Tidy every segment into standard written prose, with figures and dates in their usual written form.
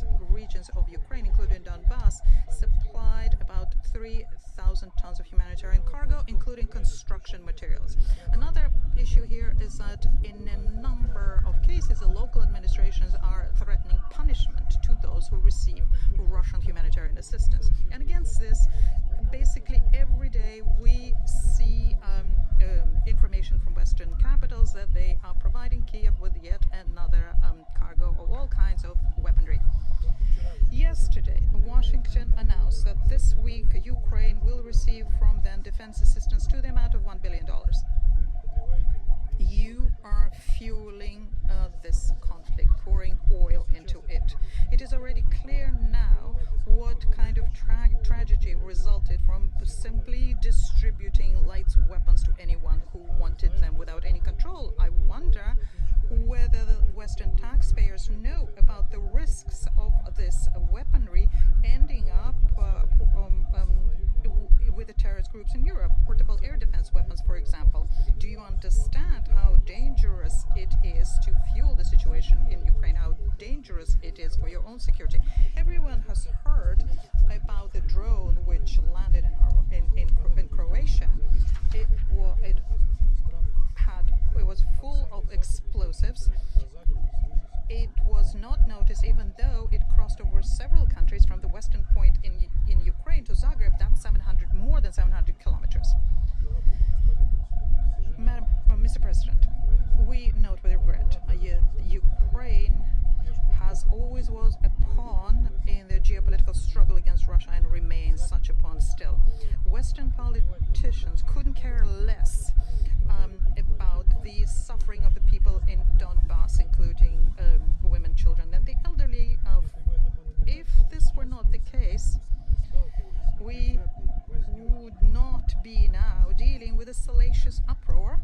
various regions of Ukraine, including Donbass, supplied about 3,000 tons of humanitarian cargo, including construction materials. Another issue here is that in a number of cases, the local administrations are threatening punishment to those who receive Russian humanitarian assistance. And against this, basically every day we see information from Western capitals that they are providing Kyiv with yet another cargo of all kinds of weaponry. Yesterday, Washington announced that this week Ukraine will receive from them defense assistance to the amount of $1 billion. You are fueling this conflict, pouring oil into it. It is already clear now what kind of tragedy resulted from simply distributing light weapons to anyone who wanted them without any control. I wonder whether the Western taxpayers know about the risks of this weaponry ending up with the terrorist groups in Europe, portable air defense weapons, for example. Do you understand how dangerous it is to fuel the situation in Ukraine, how dangerous it is for your own security? Everyone has heard about the drone which landed in Croatia. It was full of explosives. It was not noticed, even though it crossed over several countries from the western point in Ukraine to Zagreb. That's more than 700 kilometers. Mr. President, we note with regret Ukraine has always was a pawn in the geopolitical struggle against Russia and remains such a pawn still. Western politicians couldn't care less about the suffering of the people in Donbass, including women, children, and the elderly. If this were not the case, we would not be now dealing with a salacious uproar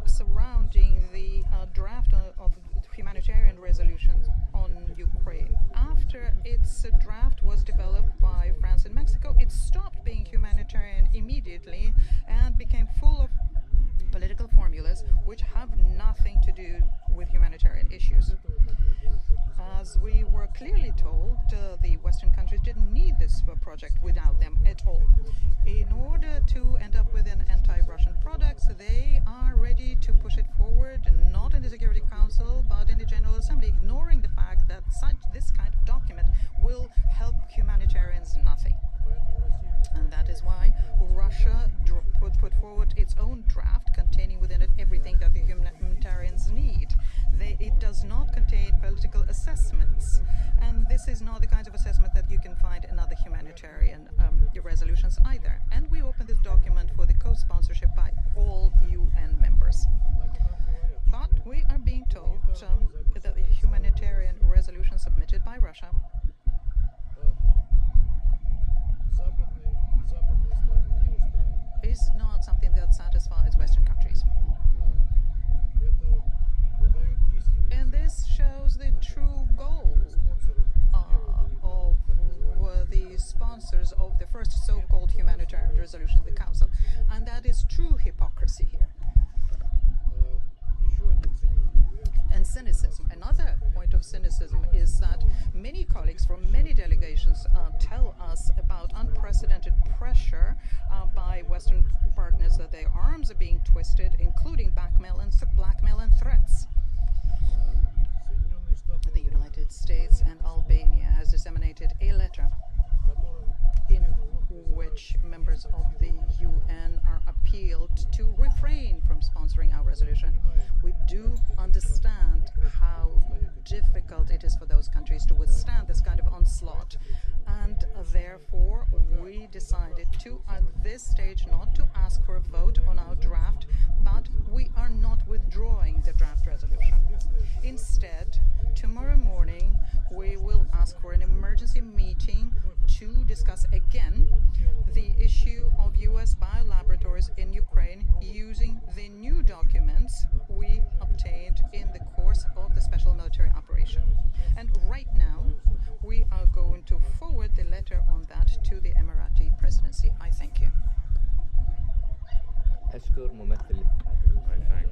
surrounding the draft of humanitarian resolutions on Ukraine. After its draft was developed by France and Mexico, it stopped being humanitarian immediately and became full of political formulas which have nothing to do with humanitarian issues. As we were clearly told, the Western countries didn't need this project without them at all. In order to end up with an anti-Russian product, they are ready to push it forward, not in the Security Council, but in the General Assembly, ignoring the fact that this kind of document will help humanitarians nothing. And that is why Russia put forward its own draft containing within it everything that the humanitarians need. It does not contain political assessments, and this is not the kinds of assessment that you can find in other humanitarian resolutions either. And we open this document for the co-sponsorship by all UN members. But we are being told that the humanitarian resolution submitted by Russia is not something that satisfies Western countries. And this shows the true goal of the sponsors of the first so-called humanitarian resolution in the Council. And that is true hypocrisy here. And cynicism. Another point of cynicism is that many colleagues from many delegations tell us about unprecedented pressure by Western partners that their arms are being twisted, including blackmail and threats. The United States and Albania has disseminated a letter in which members of the UN are appealed to refrain from sponsoring our resolution. We do understand how difficult it is for those countries to withstand this kind of onslaught, and therefore we decided to, at this stage, not to ask for a vote on our draft, but we are not withdrawing the draft resolution. Instead, tomorrow morning we will ask for an emergency meeting to discuss again the issue of US biolaboratories in Ukraine using the new documents we obtained in the course of the special military operation. And right now we are going to forward the letter on that to the Emirati presidency. I thank you. I thank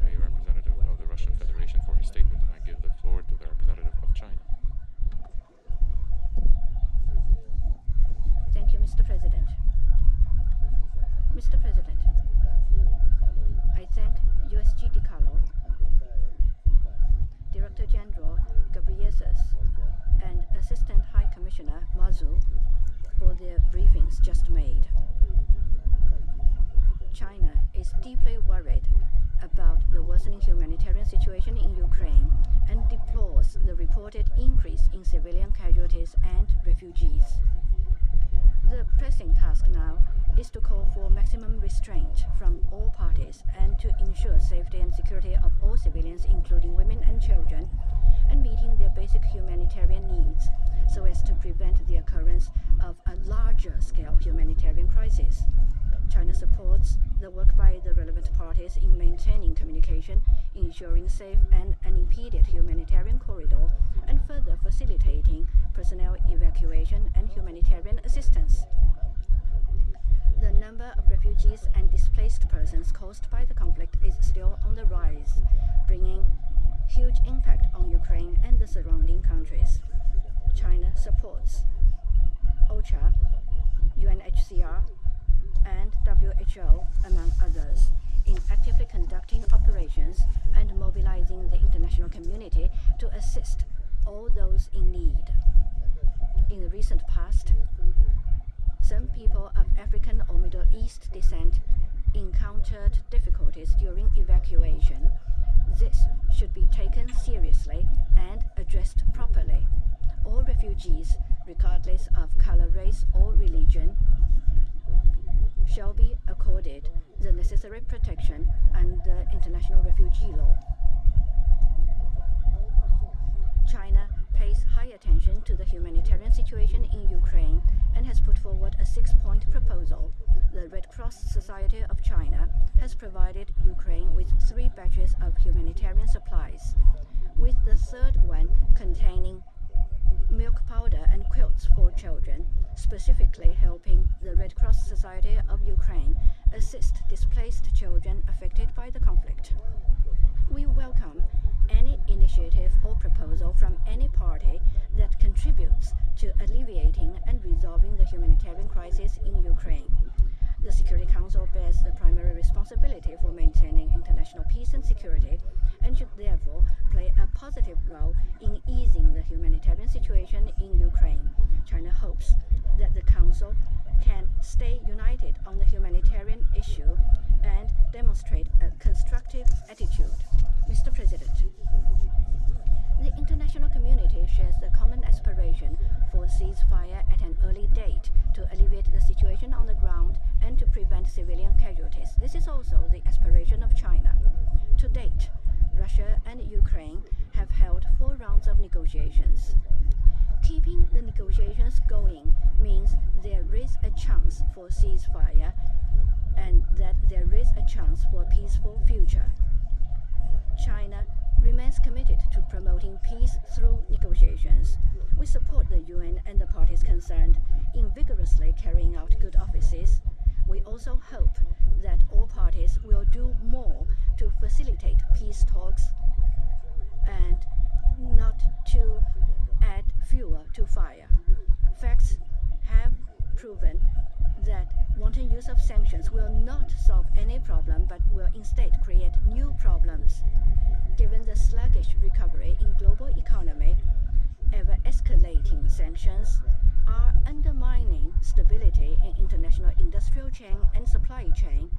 the representative of the Russian Federation for his statement, and I give the floor General Ghebreyesus and Assistant High Commissioner Mazu for their briefings just made. China is deeply worried about the worsening humanitarian situation in Ukraine and deplores the reported increase in civilian casualties and refugees. The pressing task now is to call for maximum restraint from all parties and to ensure safety and security of all civilians, including women and children, and meeting their basic humanitarian needs so as to prevent the occurrence of a larger-scale humanitarian crisis. China supports the work by the relevant parties in maintaining communication, ensuring safe and unimpeded humanitarian corridor, and further facilitating personnel evacuation and humanitarian assistance. The number of refugees and displaced persons caused by the conflict is still on the rise, bringing huge impact on Ukraine and the surrounding countries. China supports OCHA, UNHCR, and WHO, among others, in actively conducting operations and mobilizing the international community to assist all those in need. In the recent past, some people of African or Middle East descent encountered difficulties during evacuation. This should be taken seriously and addressed properly. All refugees, regardless of color, race, or religion, shall be accorded the necessary protection under international refugee law. China pays high attention to the humanitarian situation in Ukraine and has put forward a 6-point proposal. The Red Cross Society of China has provided Ukraine with 3 batches of humanitarian supplies, with the third one containing milk powder and quilts for children, specifically helping the Red Cross Society of Ukraine assist displaced children affected by the conflict. We welcome any initiative or proposal from any party that contributes to alleviating and resolving the humanitarian crisis in Ukraine. The Security Council bears the primary responsibility for maintaining international peace and security and should therefore play a positive role in easing the humanitarian situation in Ukraine. China hopes that the Council can stay united on the humanitarian issue and demonstrate a constructive attitude. Mr. President, the international community shares the common aspiration for ceasefire at an early date to alleviate the situation on the ground and to prevent civilian casualties. This is also the aspiration of China. To date, Russia and Ukraine have held 4 rounds of negotiations. Keeping the negotiations going means there is a chance for ceasefire and that there is a chance for a peaceful future. China remains committed to promoting peace through negotiations. We support the UN and the parties concerned in vigorously carrying out good offices. We also hope that all parties will do more to facilitate peace talks and not to add fuel to fire. Facts have proven that wanton use of sanctions will not solve any problem but will instead create new problems. Given the sluggish recovery in global economy, ever-escalating sanctions are undermining stability in international industrial chain and supply chain,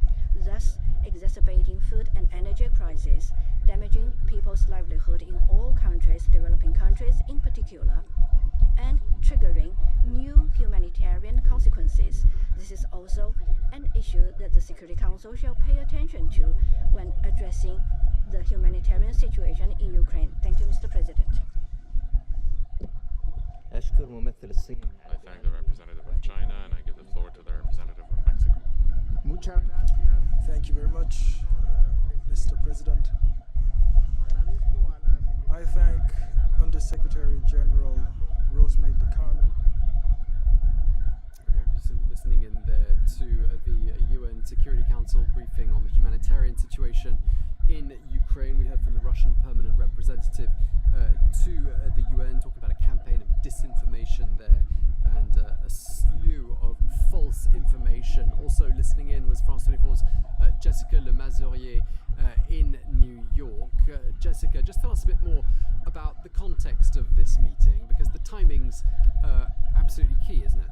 thus exacerbating food and energy crises, damaging people's livelihood in all countries, developing countries in particular, and triggering new humanitarian consequences. This is also an issue that the Security Council shall pay attention to when addressing the humanitarian situation in Ukraine. Thank you, Mr. President. I thank the representative of China and I give the floor to the representative of Mexico. Thank you very much, Mr. President. I thank Undersecretary General Rosemary DeCarlo. We're listening in there to the UN Security Council briefing on the humanitarian situation in Ukraine. We heard from the Russian permanent representative to the UN talking about a campaign of disinformation there and a slew of false information. Also listening in was France 24's Jessica Le Mazurier in New York. Jessica, just tell us a bit more about context of this meeting, because the timing's absolutely key, isn't it?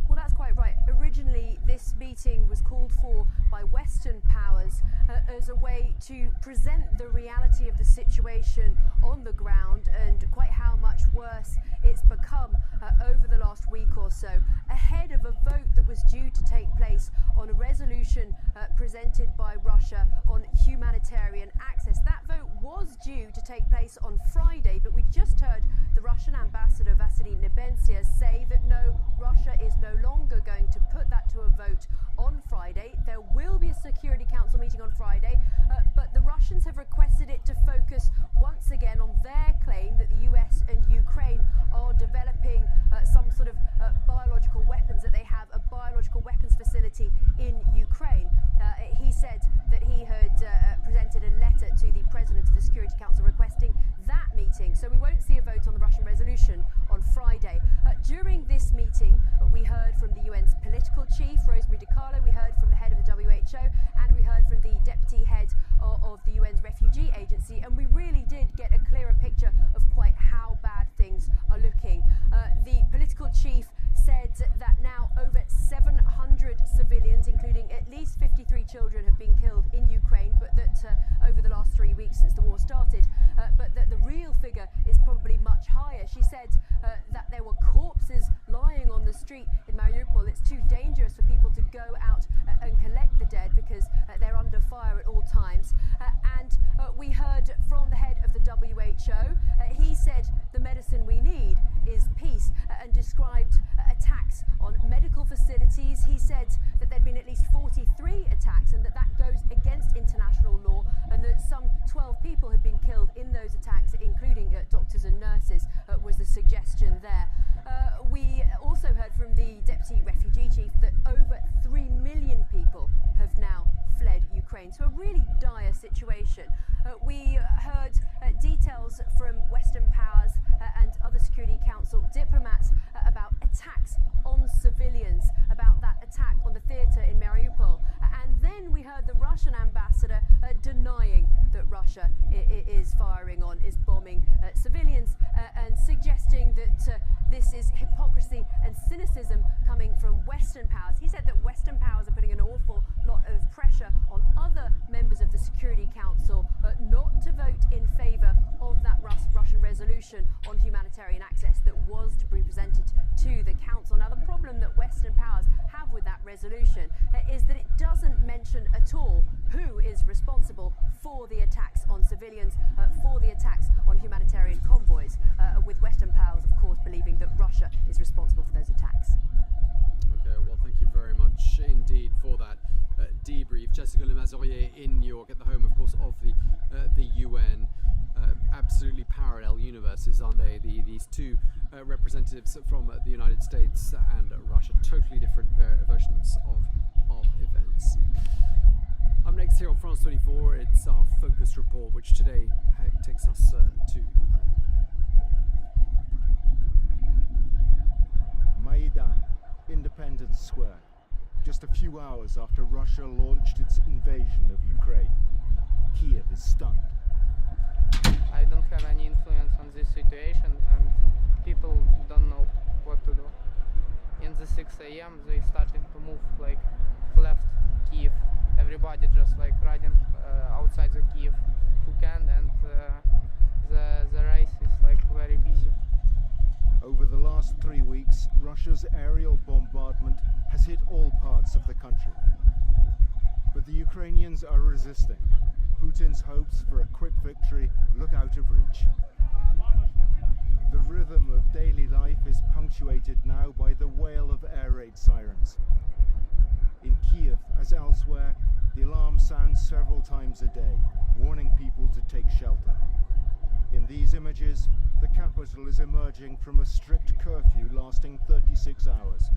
Well, that's quite right. Originally, this meeting was called for by Western powers as a way to present the reality of the situation on the ground and quite how much worse it's become over the last week or so, ahead of a vote that was due to take place on a resolution presented by Russia on humanitarian access. That vote was due to take place on Friday, but we just heard the Russian ambassador Vasily Nebenzia say that no, Russia is no longer going to put that to a vote on Friday. There will be a Security Council meeting on Friday, but the Russians have requested it to focus once again on their claim that the US and Ukraine are developing some sort of biological weapons, that they have a biological weapons facility in Ukraine. He said that he had presented a letter to the President of the Security Council requesting that meeting. So we won't see a vote on the Russian resolution on Friday. During this meeting, we heard from the UN's political chief, Rosemary DiCarlo, we heard from the head of the WHO, and we heard from the deputy head of the UN's refugee agency, and we really did get a clearer picture of quite how bad things are looking. The political chief said that now over 700 civilians, including at least 53 children, have been killed in Ukraine, but that over the last 3 weeks since the war started, but that the real figure is probably much higher. She said that there were corpses lying on the street in Mariupol. It's too dangerous for people to go out and collect the dead because they're under fire at all times. And we heard from the head of the WHO. He said the medicine we need is peace, and described attacks on medical facilities. He said that there'd been at least 43 attacks and that goes against international law, and that some 12 people had been killed in those attacks, including doctors and nurses, was the suggestion there. We also heard from the deputy refugee chief that over 3 million people have now fled Ukraine. So a really dire situation. We heard details from Western powers and other Security Council diplomats about attacks on civilians, about that attack on the theatre in Mariupol. And then we heard the Russian ambassador denying that Russia is firing on, is bombing civilians, and suggesting that this is hypocrisy and cynicism coming from Western powers. He said that Western powers are putting an awful lot of pressure on other members of the Security Council not to vote in favour of that Russian resolution on humanitarian access that was to be presented to the Council. Now, the problem that Western powers have with that resolution is that it doesn't mention at all who is responsible for the attacks on civilians, for the attacks on humanitarian convoys, with Western powers, of course, believing that Russia is responsible for those attacks. Okay, well, thank you very much indeed for that debrief. Jessica Lemazurier in New York, at the home, of course, of the UN. Absolutely parallel universes, aren't they? These two representatives from the United States and Russia, totally different versions of events. Up next here on France 24, it's our focus report, which today takes us to Ukraine. Maidan, Independence Square, just a few hours after Russia launched its invasion of Ukraine. Kyiv is stunned. I don't have any influence on this situation, and people don't know what to do. In the 6 a.m. they started to move, like, left Kyiv. Everybody just like riding outside the Kyiv who can, and the race is like very busy. Over the last 3 weeks, Russia's aerial bombardment has hit all parts of the country. But the Ukrainians are resisting. Putin's hopes for a quick victory look out of reach. The rhythm of daily life is punctuated now by the wail of air raid sirens. In Kyiv, as elsewhere, the alarm sounds several times a day, warning people to take shelter. In these images, the capital is emerging from a strict curfew lasting 36 hours.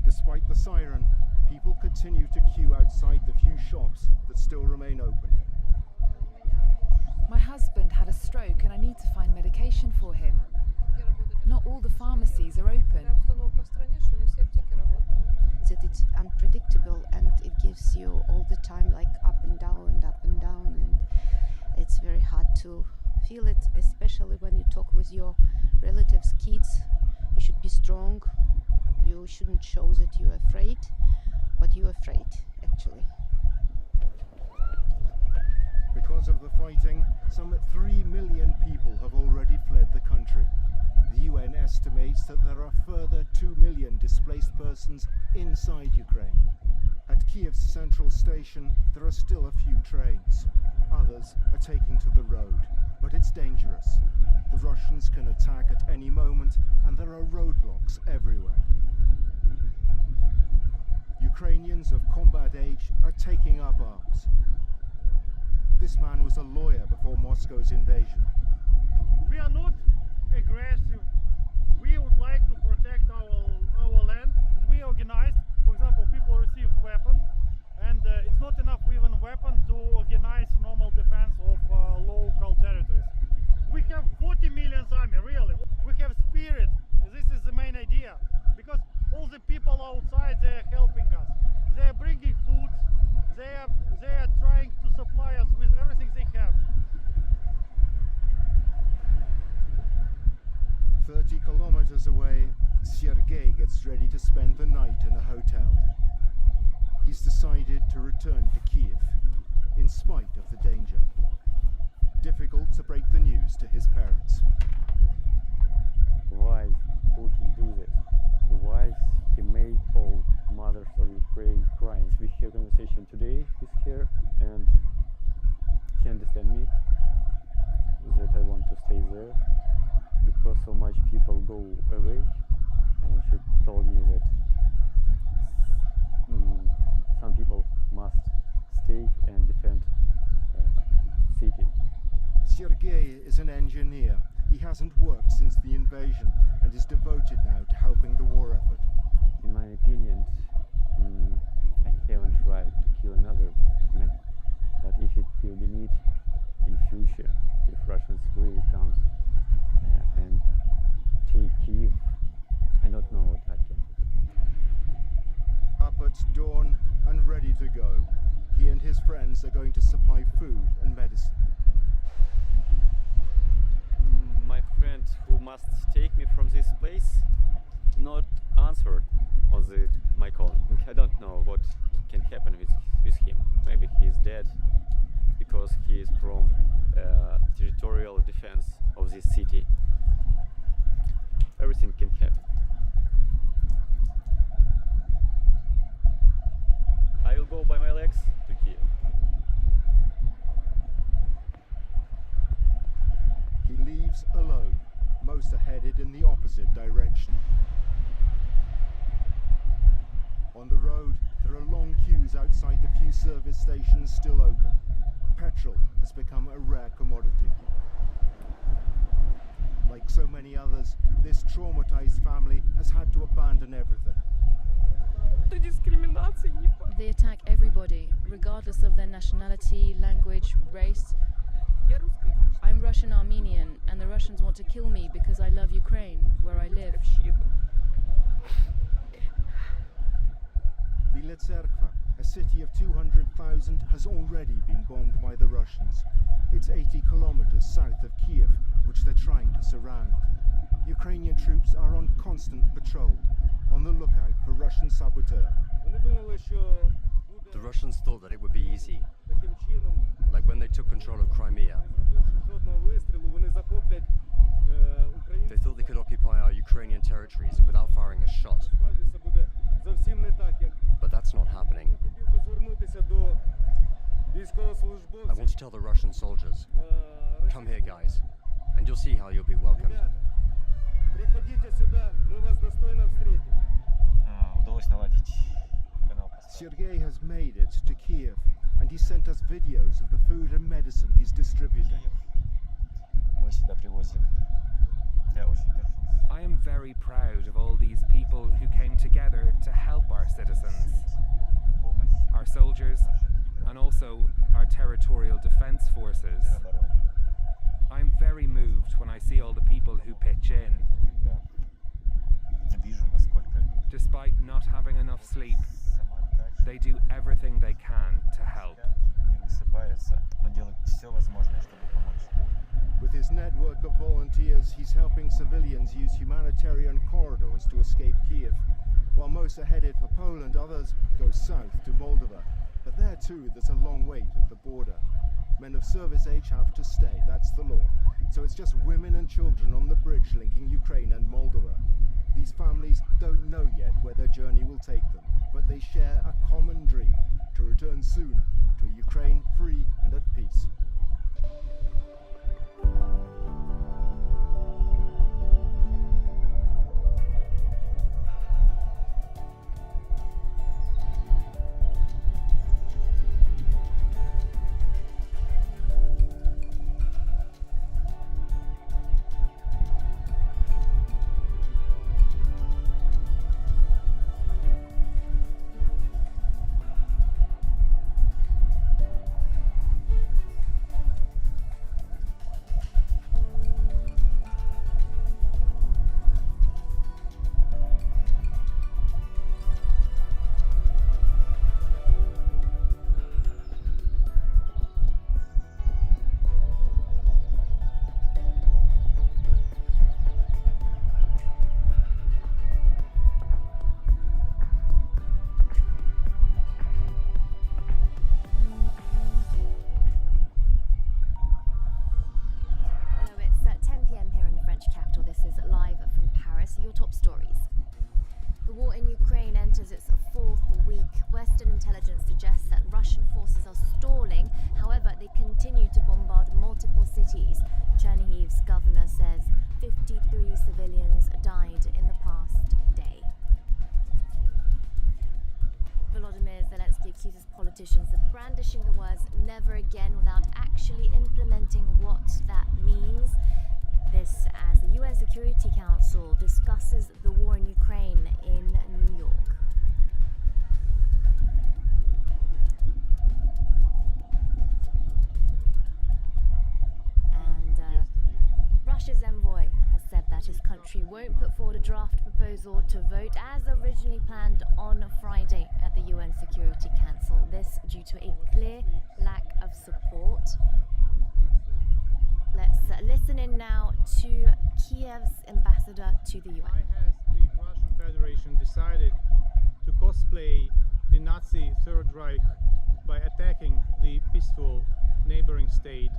Despite the siren, people continue to queue outside the few shops that still remain open. My husband had a stroke and I need to find medication for him. Not all the pharmacies are open. That it's unpredictable and it gives you all the time like up and down, and it's very hard to feel it, especially when you talk with your relatives, kids. You should be strong. You shouldn't show that you're afraid, but you're afraid, actually. Because of the fighting, some 3 million people have already fled the country. The UN estimates that there are further 2 million displaced persons inside Ukraine. At Kyiv's central station, there are still a few trains. Others are taking to the road, but it's dangerous. The Russians can attack at any moment, and there are roadblocks everywhere. Ukrainians of combat age are taking up arms. This man was a lawyer before Moscow's invasion. We are not aggressive. We would like to protect our land. We organized, for example, people received weapons, and it's not enough even weapon to organize normal defense of local territories. We have 40 million army, really. We have spirit. This is the main idea, because all the people outside, they are helping us. They are bringing food. They are trying to supply us with everything they have. 30 kilometers away, Sergei gets ready to spend the night in a hotel. He's decided to return to Kyiv, in spite of the danger. Difficult to break the news to his parents. Why Putin do this? Why he made all mothers of Ukraine crying? We had a conversation today with her, and she understands me that I want to stay there because so much people go away, and she told me that some people must stay and defend city. Sergei is an engineer. He hasn't worked since the invasion and is devoted now to helping the war effort. In my opinion, I haven't tried to kill another man, but if it will be need in future, if Russians really comes and take Kyiv, I don't know what I can do. Up at dawn and ready to go, he and his friends are going to supply food and medicine. My friend who must take me from this place not answered on my call. I don't know what can happen with him. Maybe he's dead because he is from territorial defense of this city. Everything can happen. I will go by my legs to Kyiv. He leaves alone. Most are headed in the opposite direction. On the road, there are long queues outside the few service stations still open. Petrol has become a rare commodity. Like so many others, this traumatized family has had to abandon everything. They attack everybody, regardless of their nationality, language, race. I'm Russian Armenian, and the Russians want to kill me because I love Ukraine, where I live. Bila Tserkva, a city of 200,000, has already been bombed by the Russians. It's 80 kilometers south of Kyiv, which they're trying to surround. Ukrainian troops are on constant patrol, on the lookout for Russian saboteurs. The Russians thought that it would be easy, like when they took control of Crimea. They thought they could occupy our Ukrainian territories without firing a shot. But that's not happening. I want to tell the Russian soldiers, come here guys, and you'll see how you'll be welcomed. Sergei has made it to Kyiv, and he sent us videos of the food and medicine he's distributing. I am very proud of all these people who came together to help our citizens, our soldiers, and also our territorial defense forces. I'm very moved when I see all the people who pitch in. Despite not having enough sleep, they do everything they can to help. his network of volunteers, he's helping civilians use humanitarian corridors to escape Kyiv. While most are headed for Poland, others go south to Moldova. But there too, there's a long wait at the border. Men of service age have to stay, that's the law. So it's just women and children on the bridge linking Ukraine and Moldova. These families don't know yet where their journey will take them, but they share a common dream to return soon to a Ukraine free and at peace. Politicians of brandishing the words "never again" without actually implementing what that means. This as the UN Security Council discusses the war in Ukraine in New York. And Russia's envoy has said that his country won't put forward a draft proposal to vote as originally planned on Friday at the UN Security Council. This due to a clear lack of support. Let's listen in now to Kyiv's ambassador to the UN. Why has the Russian Federation decided to cosplay the Nazi Third Reich by attacking the peaceful neighboring state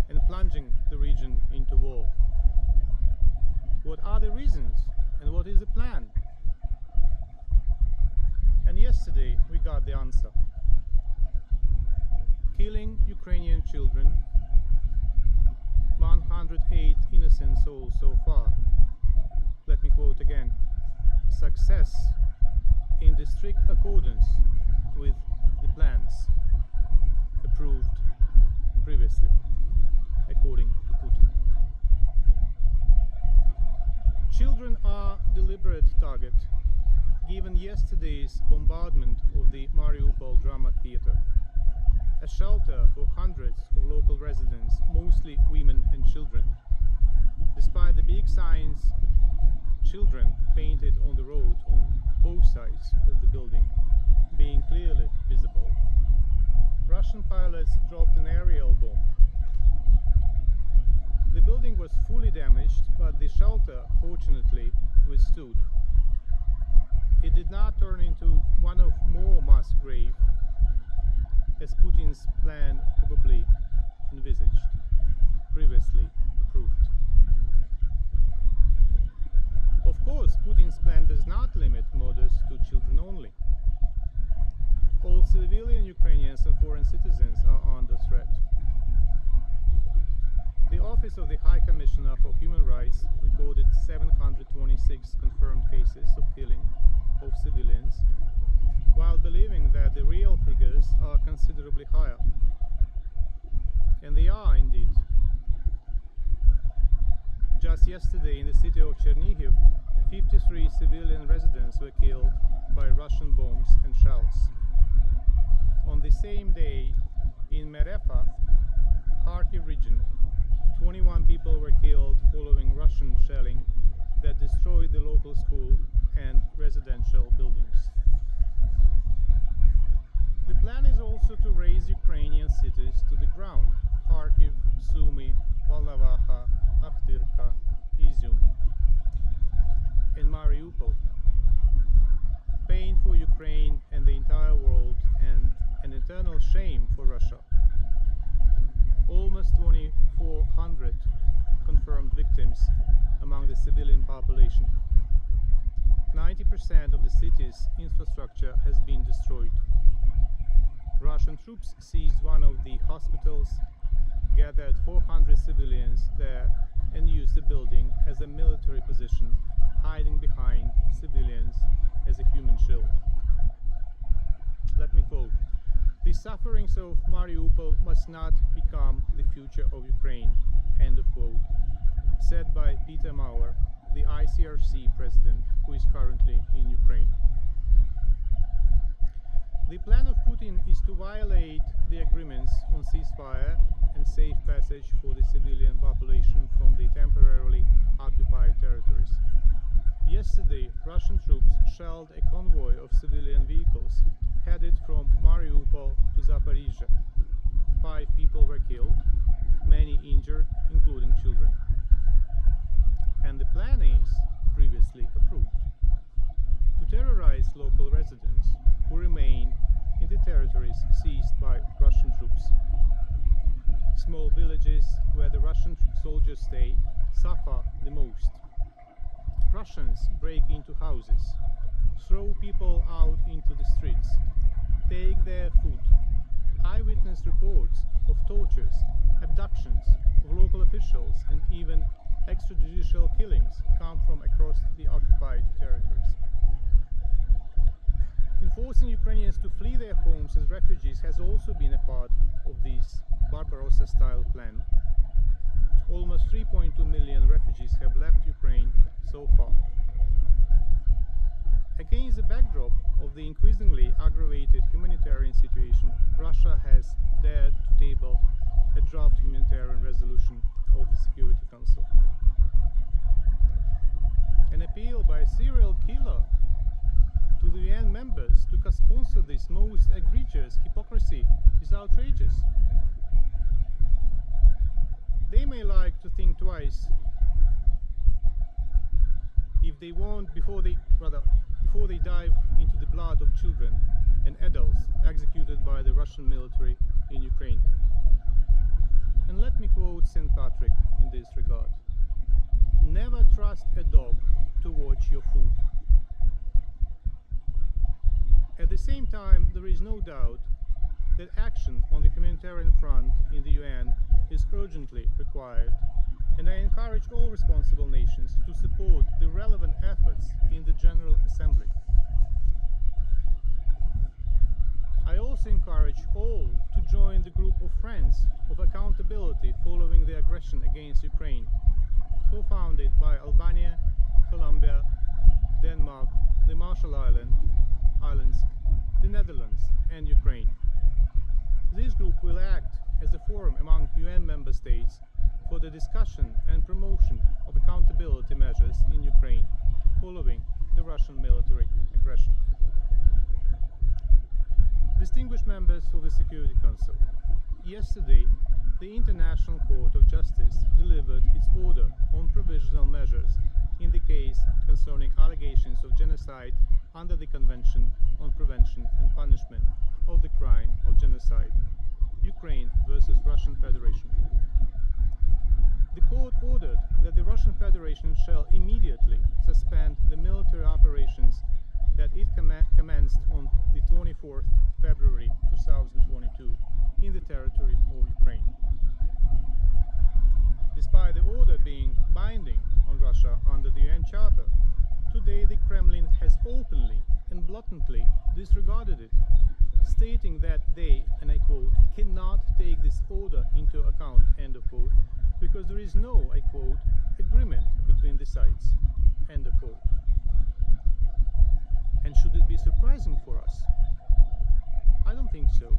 and plunging the region into war? What are the reasons and what is the plan? And yesterday we got the answer. Killing Ukrainian children, 108 innocent souls so far. Let me quote again. Success in the strict accordance with the plans approved previously, according to Putin. Children are deliberate target, given yesterday's bombardment of the Mariupol drama theater, a shelter for hundreds of local residents, mostly women and children. Despite the big signs, children painted on the road on both sides of the building being clearly visible, Russian pilots dropped an aerial bomb. The building was fully damaged, but the shelter fortunately withstood. It did not turn into one of more mass graves, as Putin's plan probably envisaged, previously approved. Of course, Putin's plan does not limit murders to children only. All civilian Ukrainians and foreign citizens are under threat. The Office of the High Commissioner for Human Rights recorded 726 confirmed cases of killing of civilians, while believing that the real figures are considerably higher. And they are indeed. Just yesterday in the city of Chernihiv, 53 civilian residents were killed by Russian bombs and shells. On the same day in Mariupol, Kharkiv region, 21 people were killed following Russian shelling that destroyed the local school and residential buildings. The plan is also to raise Ukrainian cities to the ground: Kharkiv, Sumy, Volnovakha, Mariupol. Pain for Ukraine and the entire world, and an eternal shame for Russia. Almost 2,400 confirmed victims among the civilian population. 90% of the city's infrastructure has been destroyed. Russian troops seized one of the hospitals, gathered 400 civilians there, and used the building as a military position, hiding behind civilians as a human shield. Let me quote, "The sufferings of Mariupol must not become the future of Ukraine," end of quote, said by Peter Maurer, the ICRC president, who is currently in Ukraine. The plan of Putin is to violate the agreements on ceasefire and safe passage for the civilian population from the temporarily occupied territories. Yesterday, Russian troops shelled a convoy of civilian vehicles headed from Mariupol to Zaporizhzhia. 5 people were killed, many injured, including children. And the plan is, previously approved, to terrorize local residents who remain in the territories seized by Russian troops. Small villages where the Russian soldiers stay suffer the most. Russians break into houses, throw people out into the streets, take their food. Eyewitness reports of tortures, abductions of local officials, and even extrajudicial killings come from across the occupied territories. Enforcing Ukrainians to flee their homes as refugees has also been a part of this Barbarossa-style plan. Almost 3.2 million refugees have left Ukraine so far. Against the backdrop of the increasingly aggravated humanitarian situation, Russia has dared to table a draft humanitarian resolution of the Security Council. An appeal by a serial killer to the UN members to co-sponsor this most egregious hypocrisy is outrageous. They may like to think twice if they want before they dive into the blood of children and adults executed by the Russian military in Ukraine. And let me quote St. Patrick in this regard. Never trust a dog to watch your food. At the same time, there is no doubt that action on the humanitarian front in the UN is urgently required, and I encourage all responsible nations to support the relevant efforts in the General Assembly. I also encourage all to join the group of Friends of Accountability following the aggression against Ukraine, co-founded by Albania, Colombia, Denmark, the Marshall Islands, the Netherlands, and Ukraine. This group will act as a forum among UN member states for the discussion and promotion of accountability measures in Ukraine following the Russian military aggression. Distinguished members of the Security Council, yesterday the International Court of Justice delivered its order on provisional measures in the case concerning allegations of genocide under the Convention on Prevention and Punishment of the Crime of Genocide, Ukraine versus Russian Federation. The court ordered that the Russian Federation shall immediately suspend the military operations that it commenced on the 24th February 2022 in the territory of Ukraine. Despite the order being binding on Russia under the UN Charter, today the Kremlin has openly and blatantly disregarded it, stating that they, and I quote, cannot take this order into account, end of quote, because there is no, I quote, agreement between the sides, end of quote. And should it be surprising for us? I don't think so.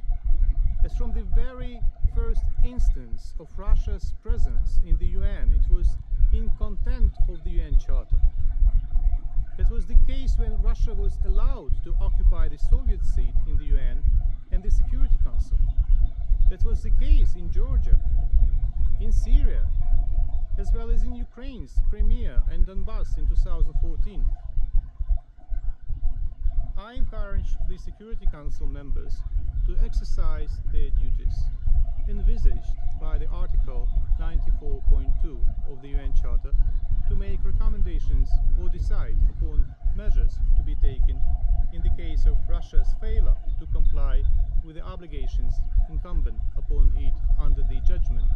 As from the very first instance of Russia's presence in the UN, it was in contempt of the UN Charter. That was the case when Russia was allowed to occupy the Soviet seat in the UN and the Security Council. That was the case in Georgia, in Syria, as well as in Ukraine's Crimea and Donbass in 2014. I encourage the Security Council members to exercise their duties envisaged by the Article 94.2 of the UN Charter to make recommendations or decide upon measures to be taken in the case of Russia's failure to comply with the obligations incumbent upon it under the judgment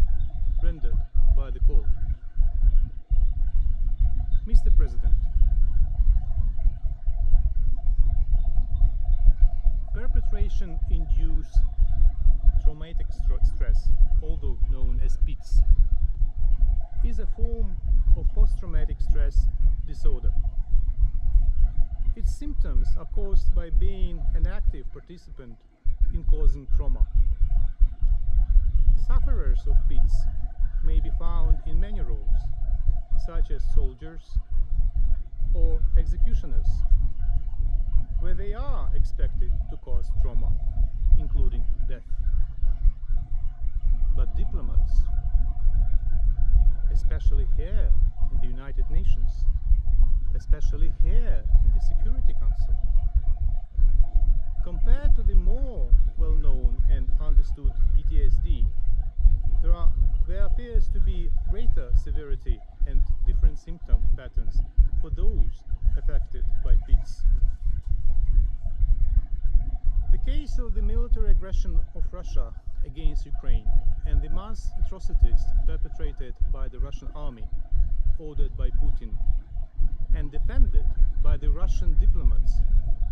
rendered by the court. Mr. President, perpetration-induced traumatic stress, although known as PITS, is a form of post-traumatic stress disorder. Its symptoms are caused by being an active participant in causing trauma. Sufferers of PITS may be found in many roles, such as soldiers or executioners, where they are expected to cause trauma, including death. But diplomats, especially here in the United Nations, especially here in the Security Council, compared to the more well-known and understood PTSD, there appears to be greater severity and different symptom patterns for those affected by PITS. The case of the military aggression of Russia against Ukraine and the mass atrocities perpetrated by the Russian army, ordered by Putin, and defended by the Russian diplomats,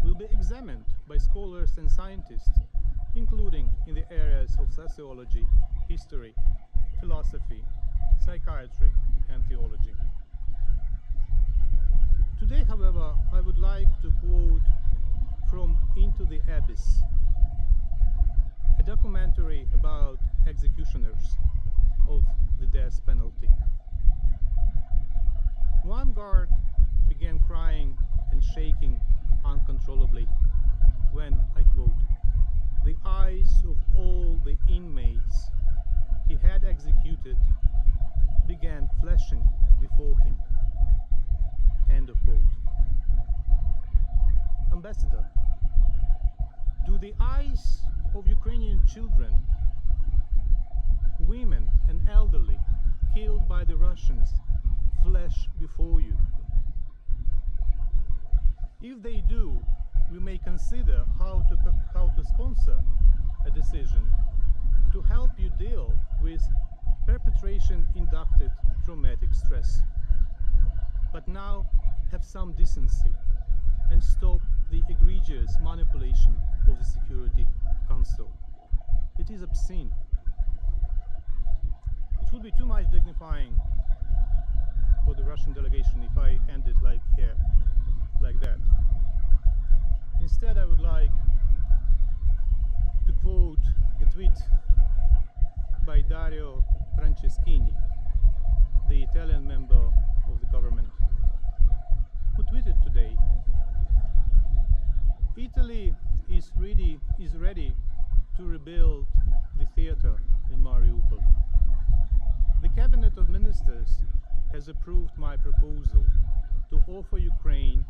will be examined by scholars and scientists, including in the areas of sociology, history, philosophy, psychiatry, and theology. Today, however, I would like to quote from Into the Abyss, a documentary about executioners of the death penalty. One guard began crying and shaking uncontrollably when, I quote, "the eyes of all the inmates he had executed began flashing before him." End of quote. Ambassador, do the eyes of Ukrainian children, women and elderly killed by the Russians flash before you? If they do, we may consider how to sponsor a decision to help you deal with perpetration-induced traumatic stress. But now have some decency and stop the egregious manipulation of the Security Council. It is obscene. It would be too much dignifying for the Russian delegation if I ended like here, like that. Instead, I would like to quote a tweet by Dario Franceschini, the Italian member of the government, who tweeted today, "Italy is ready to rebuild the theater in Mariupol. The Cabinet of Ministers has approved my proposal to offer Ukraine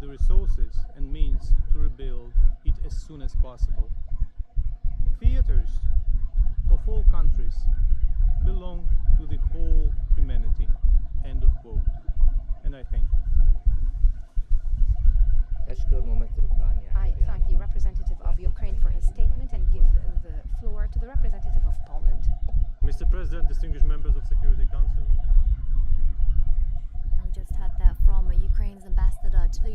the resources and means to rebuild it as soon as possible. Theaters of all countries belong to the whole humanity." End of quote. And I thank you. I thank the representative of Ukraine for his statement and give the floor to the representative of Poland. Mr. President, distinguished members of Security Council. We just heard that from Ukraine's ambassador to the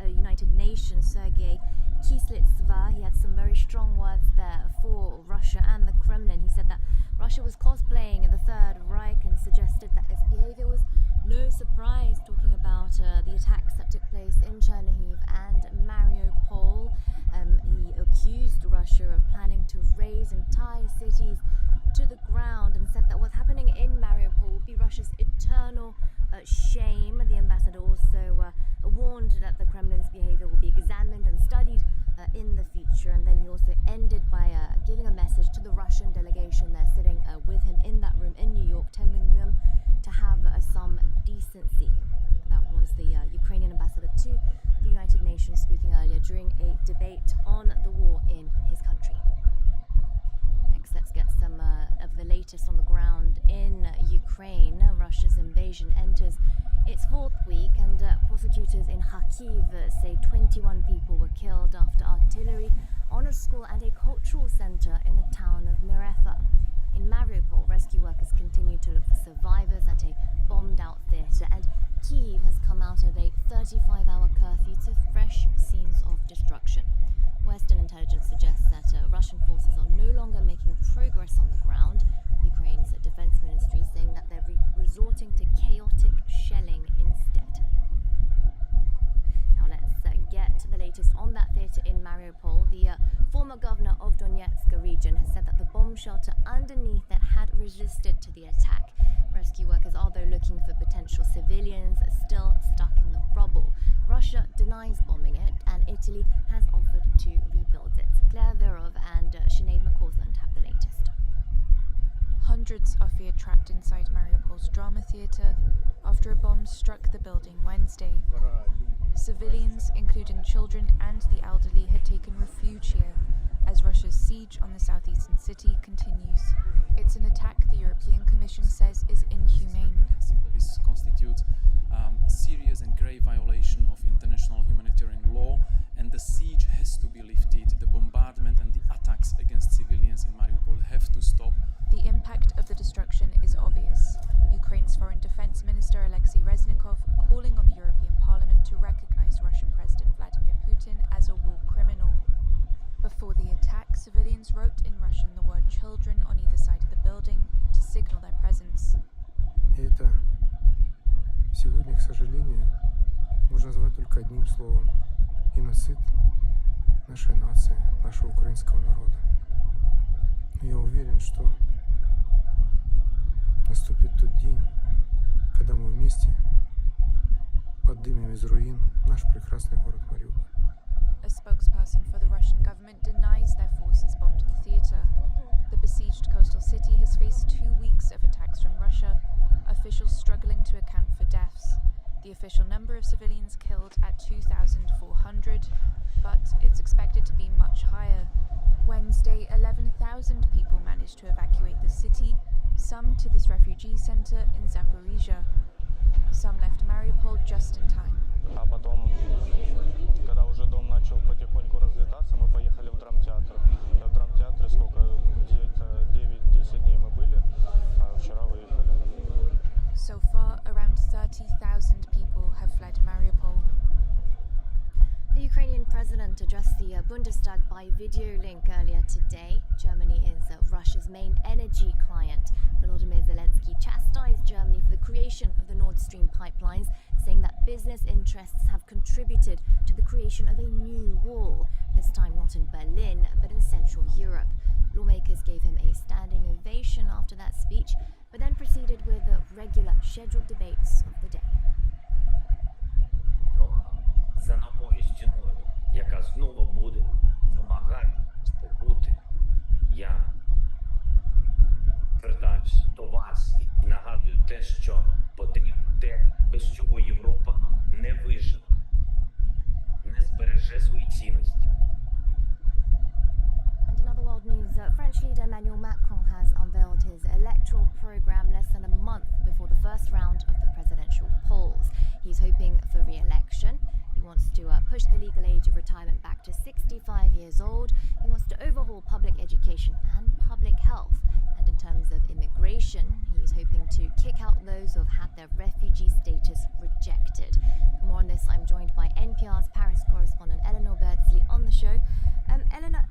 United Nations, Sergei Kyiv. He had some very strong words there for Russia and the Kremlin. He said that Russia was cosplaying the Third Reich and suggested that its behavior was no surprise, talking about the attacks that took place in Chernihiv and Mariupol. He accused Russia of planning to raze entire cities to the ground and said that what's happening in Mariupol will be Russia's eternal shame. The ambassador also warned that the Kremlin's behavior will be examined and studied in the future. And then he also ended by giving a message to the Russian delegation there sitting with him in that room in New York, telling them to have some decency. That was the Ukrainian ambassador to the United Nations speaking earlier during a debate on the war in his country. Next, let's get some of the latest on the ground in Ukraine. Russia's invasion enters its fourth week, and prosecutors in Kyiv say 21 people were killed after artillery on a school and a cultural center in the town of Mariupol. In Mariupol, rescue workers continue to look for survivors at a bombed-out theatre, and Kyiv has come out of a 35-hour curfew to fresh scenes of destruction. Western intelligence suggests that Russian forces are no longer making progress on the ground. Ukraine's defense ministry saying that they're resorting to chaotic shelling instead. Now let's get to the latest on that theatre in Mariupol. The former governor of Donetsk region has said that the bomb shelter underneath it had resisted to the attack. Rescue workers are though looking for potential civilians still stuck in the rubble. Russia denies bombing it, and Italy has offered to rebuild it. Claire Virov and Sinead McCausland have the latest. Hundreds are feared trapped inside Mariupol's drama theatre after a bomb struck the building Wednesday. Civilians, including children and the elderly, had taken refuge here as Russia's siege on the southeastern city continues. It's an attack the European Commission says is inhumane. This constitutes a serious and grave violation of international humanitarian law, and the siege has to be lifted. The bombardment and the attacks against civilians in Mariupol have to stop. The impact of the destruction is obvious. Ukraine's Foreign Defense Minister Alexei Reznikov calling on the European Parliament to recognize Russian President Vladimir Putin as a war criminal. Before the attack, civilians wrote in Russian the word children on either side of the building to signal their presence. Это сегодня, к сожалению, можно назвать только одним словом: геноцид нашей нации, нашего украинского народа. Но я уверен, что наступит тот день, когда мы вместе поднимем из руин наш прекрасный город Мариуполь. A spokesperson for the Russian government denies their forces bombed the theatre. The besieged coastal city has faced 2 weeks of attacks from Russia, officials struggling to account for deaths. The official number of civilians killed at 2,400, but it's expected to be much higher. Wednesday, 11,000 people managed to evacuate the city, some to this refugee center in Zaporizhia. Some left Mariupol just in time. А потом, когда уже дом начал потихоньку разлетаться, мы поехали в драмтеатр. В драмтеатре сколько? Где-то 9-10 дней мы были, а вчера выехали. So far, around 30,000 people have fled Mariupol. The Ukrainian president addressed the Bundestag by video link earlier today. Germany is Russia's main energy client. Volodymyr Zelensky chastised Germany for the creation of the Nord Stream pipelines, saying that business interests have contributed to the creation of a new wall, this time not in Berlin, but in Central Europe. Lawmakers gave him a standing ovation after that speech, but then proceeded with the regular scheduled debates of the day. За новою стіною, яка знову буде вимагати спокути. Я звертаюсь до вас і нагадую те, що потрібно, те, без чого Європа не виживе, не збереже свої цінності. And in other world news, French leader Emmanuel Macron has unveiled his electoral program less than a month before the first round of the presidential polls. He's hoping for re-election. He wants to push the legal age of retirement back to 65 years old. He wants to overhaul public education and public health. And in terms of immigration, he's hoping to kick out those who have had their refugee status rejected. For more on this, I'm joined by NPR's Paris correspondent Eleanor Birdsley on the show. Eleanor,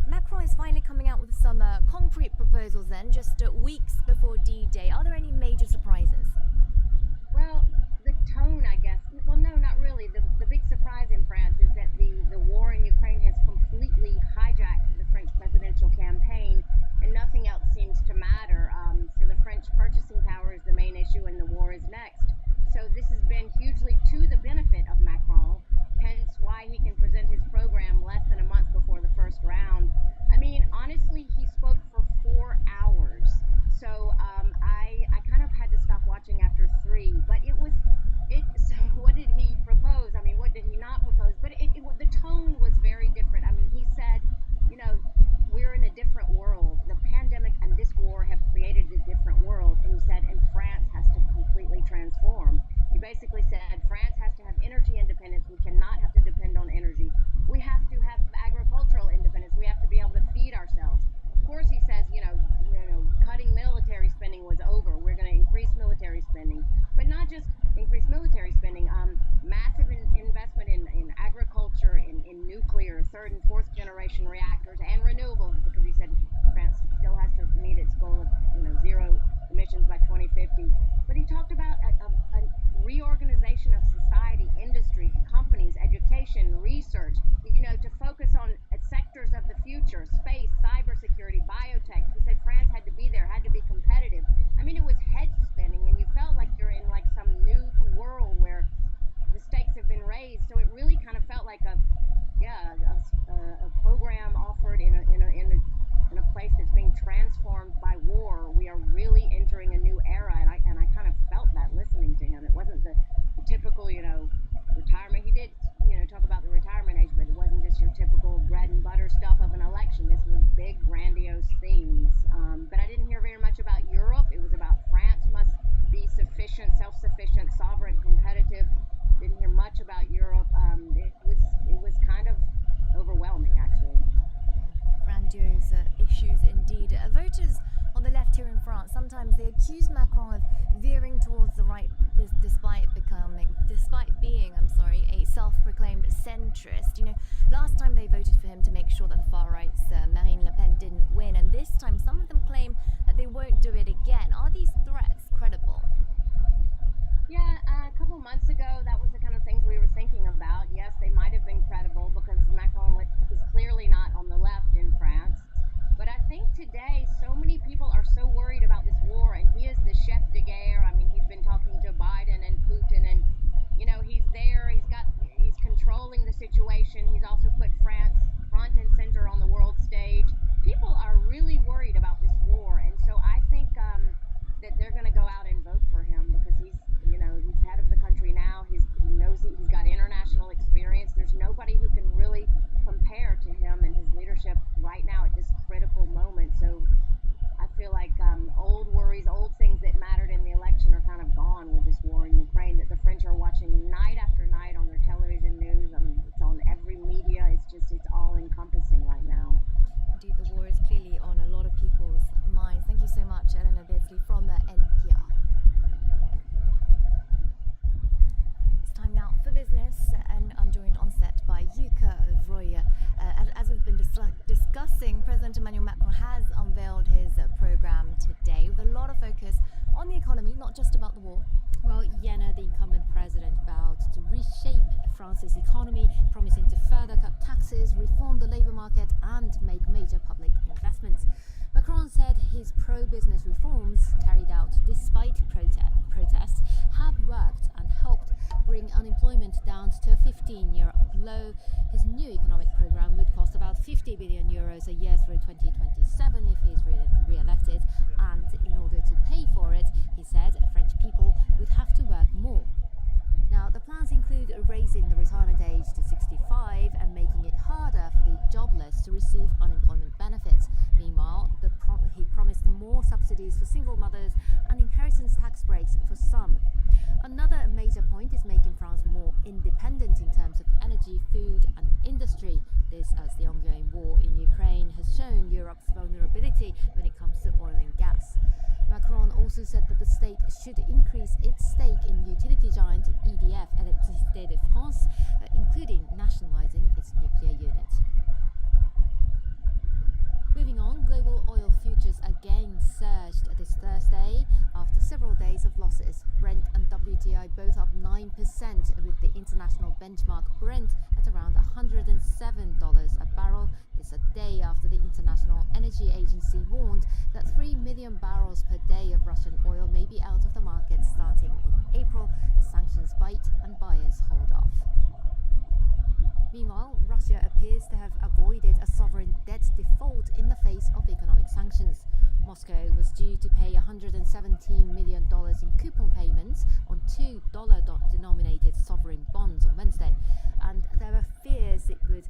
Macron is finally coming out with some concrete proposals then, just weeks before D-Day. Are there any major surprises? Well, the tone, I guess. Well, no, not really. The big surprise in France is that the war in Ukraine has completely hijacked the French presidential campaign, and nothing else seems to matter. For the French, purchasing power is the main issue, and the war is next. So this has been hugely to the benefit of Macron, hence why he can present his program less than a month before the first round. I mean, honestly, he spoke for 4 hours. So I basically said France has to have energy independence. We cannot have to depend on energy. We have to have agricultural independence. We have to be able to feed ourselves. Of course, he says, cutting military spending was over. We're going to increase military spending, but not just increase military spending. Massive investment in agriculture, in nuclear, third and fourth generation reactors, and renewables, because he said France still has to meet its goal of zero emissions by 2050. But he talked about a reorganization of society, industry, companies, education, research, to focus on sectors of the future, space, cybersecurity, biotech. He said France had to be there, had to be competitive. I mean, it was head spinning, and you felt like you're in like some new world where the stakes have been raised. So it really kind of felt like a program offered in a place that's being transformed by war. We are really entering a new era, and I kind of felt that listening to him. It wasn't the typical, retirement. He did, talk about the retirement age, but it wasn't just your typical bread and butter stuff of an election. This was big, grandiose themes. But I didn't hear very much about Europe. It was about France must be sufficient, self-sufficient, sovereign, competitive. Didn't hear much about Europe. It was kind of overwhelming, actually. Grandiose issues indeed. Voters on the left here in France, sometimes they accuse Macron of veering towards the right despite being a self-proclaimed centrist. Last time they voted for him to make sure that the far right's Marine Le Pen didn't win, and this time some of them claim that they won't do it again. Are these threats credible? Yeah, a couple months ago, that was the kind of things we were thinking about. Yes, they might have been credible because Macron is clearly not on the left in France. But I think today, so many people are so worried about this war, and he is the chef de guerre. I mean, he's been talking to Biden and Putin, and he's there. He's controlling the situation. He's also put France front and center on the world stage. People are really worried about this war, and so I think that they're going to go out and vote for him because he's head of the country now. He knows he's got international experience. There's nobody who can really compare to him and his leadership right now at this critical moment. So I feel like old worries, old things that mattered in the election are kind of gone with this war in Ukraine that the French are watching night after night on their television news. It's on every media. It's all encompassing right now. Indeed, the war is clearly on a lot of people's minds. Thank you so much, Elena Beardsley from NPR. Time now for business, and I'm joined on set by Yuka Vroya. As we've been discussing, President Emmanuel Macron has unveiled his program today with a lot of focus on the economy, not just about the war. Well, Jena, the incumbent president, vowed to reshape France's economy, promising to further cut taxes, reform the labour market and make major public investments. Macron said his pro-business reforms, carried out despite protests, have worked and helped bring unemployment down to a 15-year low. His new economic program would cost about 50 billion euros a year through 2027 if he is re-elected, and in order to pay for it, he said French people would have to work more. Now, the plans include raising the retirement age to 65 and making it harder for the jobless to receive unemployment benefits. Meanwhile, he promised more subsidies for single mothers and inheritance tax breaks for some. Another major point is making France more independent in terms of energy, food and industry. This as the ongoing war in Ukraine has shown Europe's vulnerability when it comes to oil and gas. Macron also said that the state should increase its stake in utility giant EDF, Électricité de France, including nationalising its nuclear unit. Moving on, global oil futures again surged this Thursday after several days of losses. Brent and WTI both up 9%, with the international benchmark Brent at around $107 a barrel. This a day after the International Energy Agency warned that 3 million barrels per day of Russian oil may be out of the market starting in April as sanctions bite and buyers hold off. Meanwhile, Russia appears to have avoided a sovereign debt default in the face of economic sanctions. Moscow was due to pay $117 million in coupon payments on two dollar-denominated sovereign bonds on Wednesday, and there were fears it would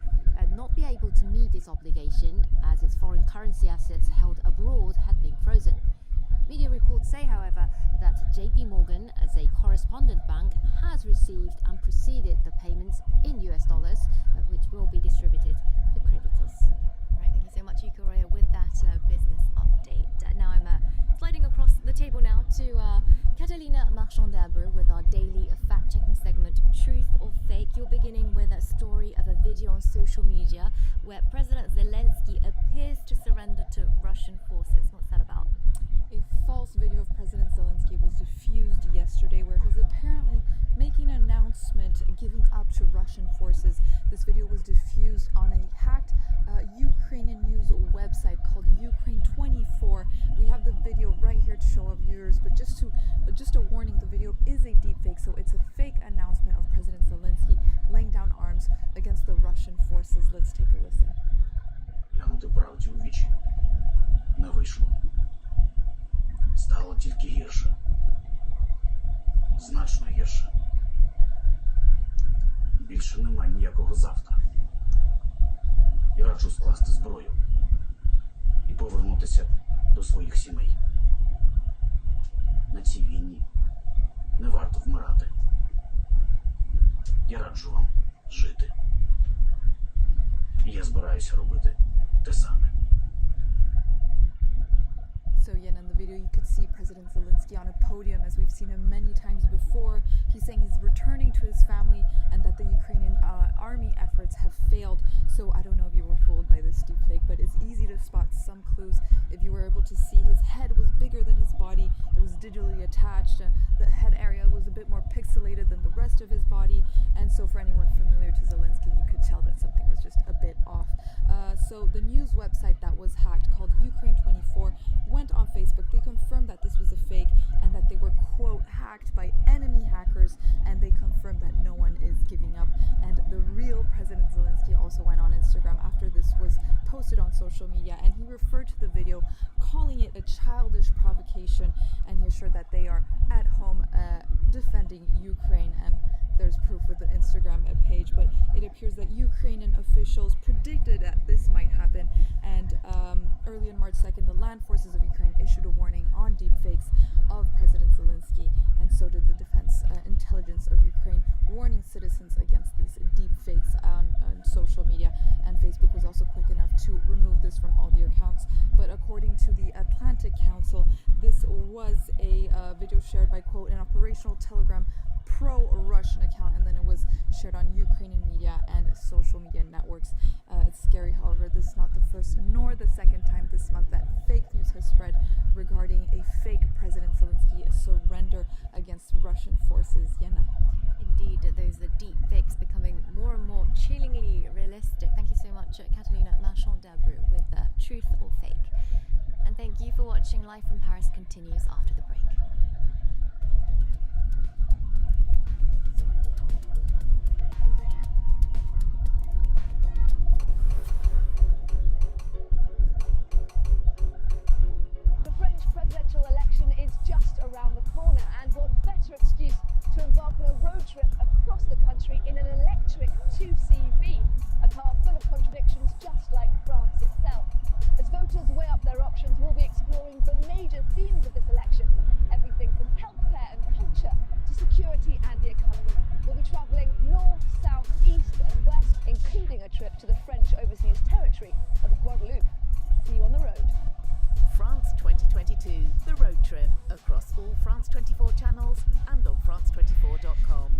not be able to meet this obligation as its foreign currency assets held abroad had been frozen. Media reports say, however, that JP Morgan, as a correspondent bank, has received and proceeded the payments in US dollars, which will be distributed to creditors. All right, thank you so much, Yuka, with that business update. Now I'm sliding across the table now to Catalina Marchand-Dabreu with our daily fact-checking segment, Truth or Fake. You're beginning with a story of a video on social media where President Zelensky appears to surrender to Russian forces. What's that about? A false video of President Zelensky was diffused yesterday where he's apparently making an announcement giving up to Russian forces. This video was diffused on a hacked Ukrainian news website called Ukraine 24. We have the video right here to show our viewers, but just a warning, the video is a deepfake, so it's a fake announcement of President Zelensky laying down arms against the Russian forces. Let's take a listen. Глянути правді у вічі не вийшло. Стало тільки гірше. Значно гірше. Більше нема ніякого завтра. І раджу скласти зброю і повернутися до своїх сімей. На цій війні не варто вмирати. Я раджу вам жити. І я збираюся робити те саме. So again, in the video you could see President Zelensky on a podium as we've seen him many times before. He's saying he's returning to his family and that the Ukrainian army efforts have failed. So I don't know if you were fooled by this deepfake, but it's easy to spot some clues. If you were able to see his head was bigger than his body, it was digitally attached. The head area was a bit more pixelated than the rest of his body, and so for anyone familiar to Zelensky, you could tell that something was just a bit off. So the news website that was hacked, called Ukraine 24, went on Facebook. They confirmed that this was a fake and that they were, quote, hacked by enemy hackers, and they confirmed that no one is giving up. And the real President Zelensky also went on Instagram after this was posted on social media, and he referred to the video, calling it a childish provocation, and he assured that they are at home defending Ukraine. And there's proof with the Instagram page, but it appears that Ukrainian officials predicted that this might happen, and early on March 2nd, the land forces of Ukraine issued a warning on deepfakes of President Zelensky, and so did the Defense Intelligence of Ukraine, warning citizens against these deepfakes on social media, and Facebook was also quick enough to remove this from all their accounts. But according to the Atlantic Council, this was a video shared by, quote, an operational Telegram pro-Russian account, and then it was shared on Ukrainian media and social media networks. It's scary, however, this is not the first nor the second time this month that fake news has spread regarding a fake President Zelensky surrender against Russian forces. Yena. Indeed, those are deep fakes becoming more and more chillingly realistic. Thank you so much, Catalina Marchand-Dabreu, with Truth or Fake. And thank you for watching. Live from Paris continues after the break. The French presidential election is just around the corner, and what better excuse to embark on a road trip across the country in an electric 2CV, a car full of contradictions just like France itself. As voters weigh up their options, we'll be exploring the major themes of this election, everything from healthcare and culture to security and the economy. We'll be travelling north, south, east and west, including a trip to the French overseas territory of Guadeloupe. See you on the road. France 2022, the road trip, across all France 24 channels and on France24.com.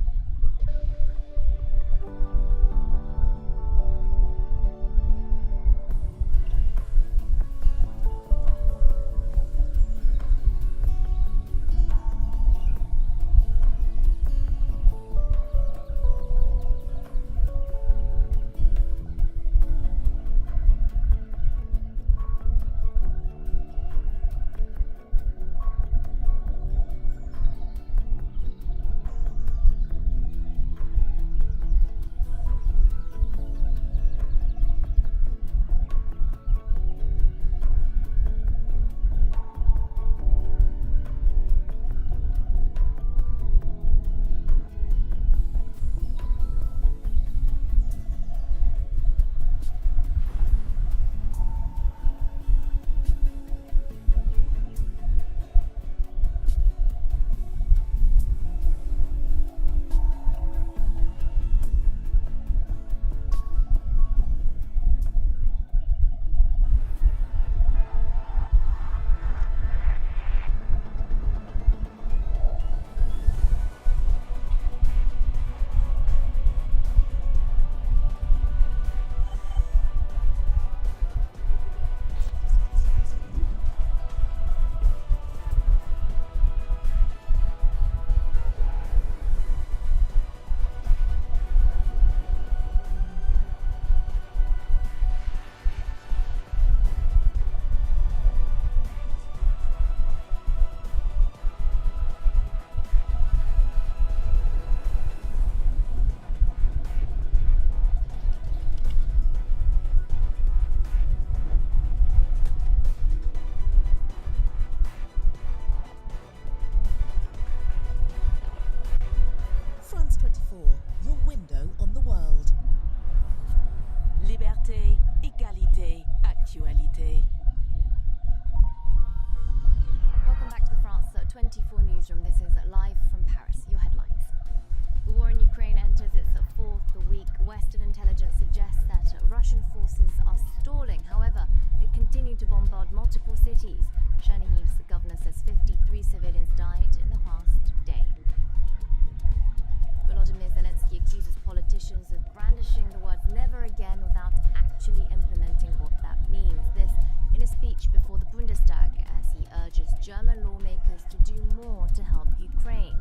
brandishing the words never again without actually implementing what that means. This in a speech before the Bundestag as he urges German lawmakers to do more to help Ukraine.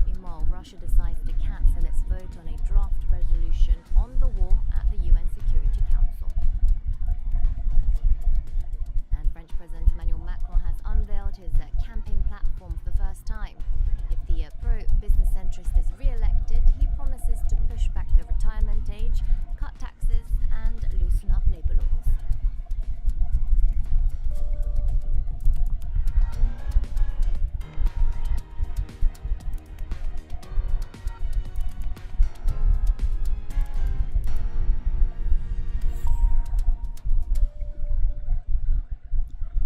Meanwhile, Russia decides to cancel its vote on a draft resolution on the war at the UN Security Council. And French President Emmanuel Macron has unveiled his campaign platform for the first time. If the pro-business centrist is re-elected, he promises to push back the retirement age, cut taxes and loosen up labour laws.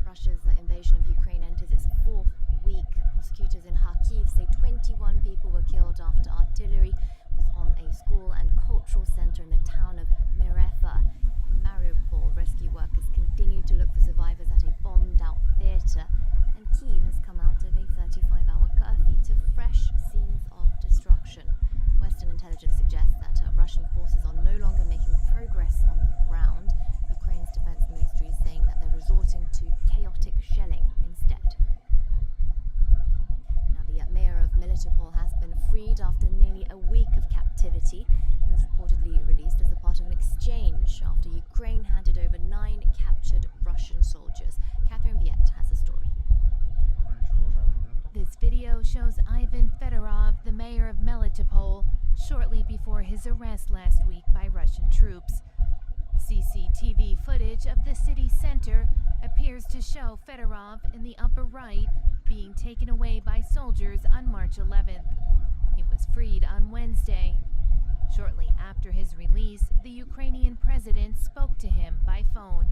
Russia's invasion of Ukraine enters its fourth week. Prosecutors in Kyiv say 21 people were killed after artillery was on a school and cultural center in the town of Mariupol. In Mariupol, rescue workers continue to look for survivors at a bombed-out theater, and Kyiv has come out of a 35-hour curfew to fresh scenes of destruction. Western intelligence suggests that Russian forces are no longer making progress on the ground. Ukraine's defense ministry is saying that they're resorting to chaotic shelling instead. Now, the mayor of Mariupol has been freed after nearly a week of captivity. He was reportedly released as a part of an exchange after Ukraine handed over 9 captured Russian soldiers. Catherine Viette has a story. This video shows Ivan Fedorov, the mayor of Melitopol, shortly before his arrest last week by Russian troops. CCTV footage of the city center appears to show Fedorov in the upper right being taken away by soldiers on March 11th. He was freed on Wednesday. Shortly after his release, the Ukrainian president spoke to him by phone.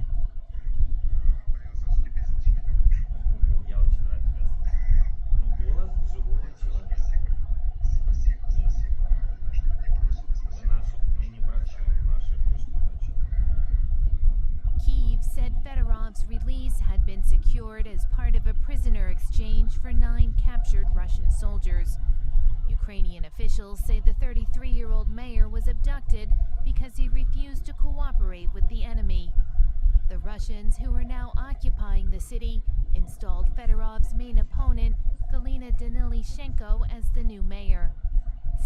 Kyiv said Fedorov's release had been secured as part of a prisoner exchange for 9 captured Russian soldiers. Ukrainian officials say the 33-year-old mayor was abducted because he refused to cooperate with the enemy. The Russians, who are now occupying the city, installed Fedorov's main opponent, Galina Danilyshenko, as the new mayor.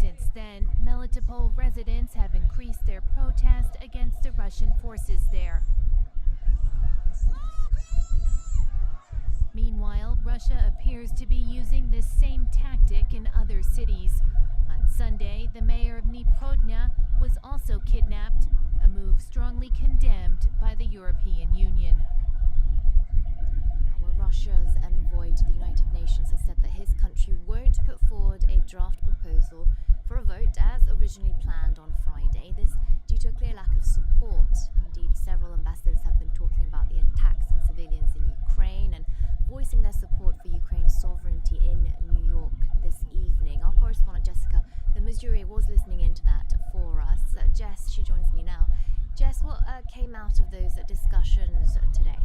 Since then, Melitopol residents have increased their protest against the Russian forces there. Meanwhile, Russia appears to be using this same tactic in other cities. On Sunday, the mayor of Dniprodnya was also kidnapped, a move strongly condemned by the European Union. Well, Russia's envoy to the United Nations has said that his country won't put forward a draft proposal for a vote as originally planned on Friday. This due to a clear lack of support. Indeed, several ambassadors have been talking about the attacks on civilians in Ukraine and voicing their support for Ukraine's sovereignty in New York this evening. Our correspondent Jessica de Missouri was listening into that for us. Jess, she joins me now. Jess, what came out of those discussions today?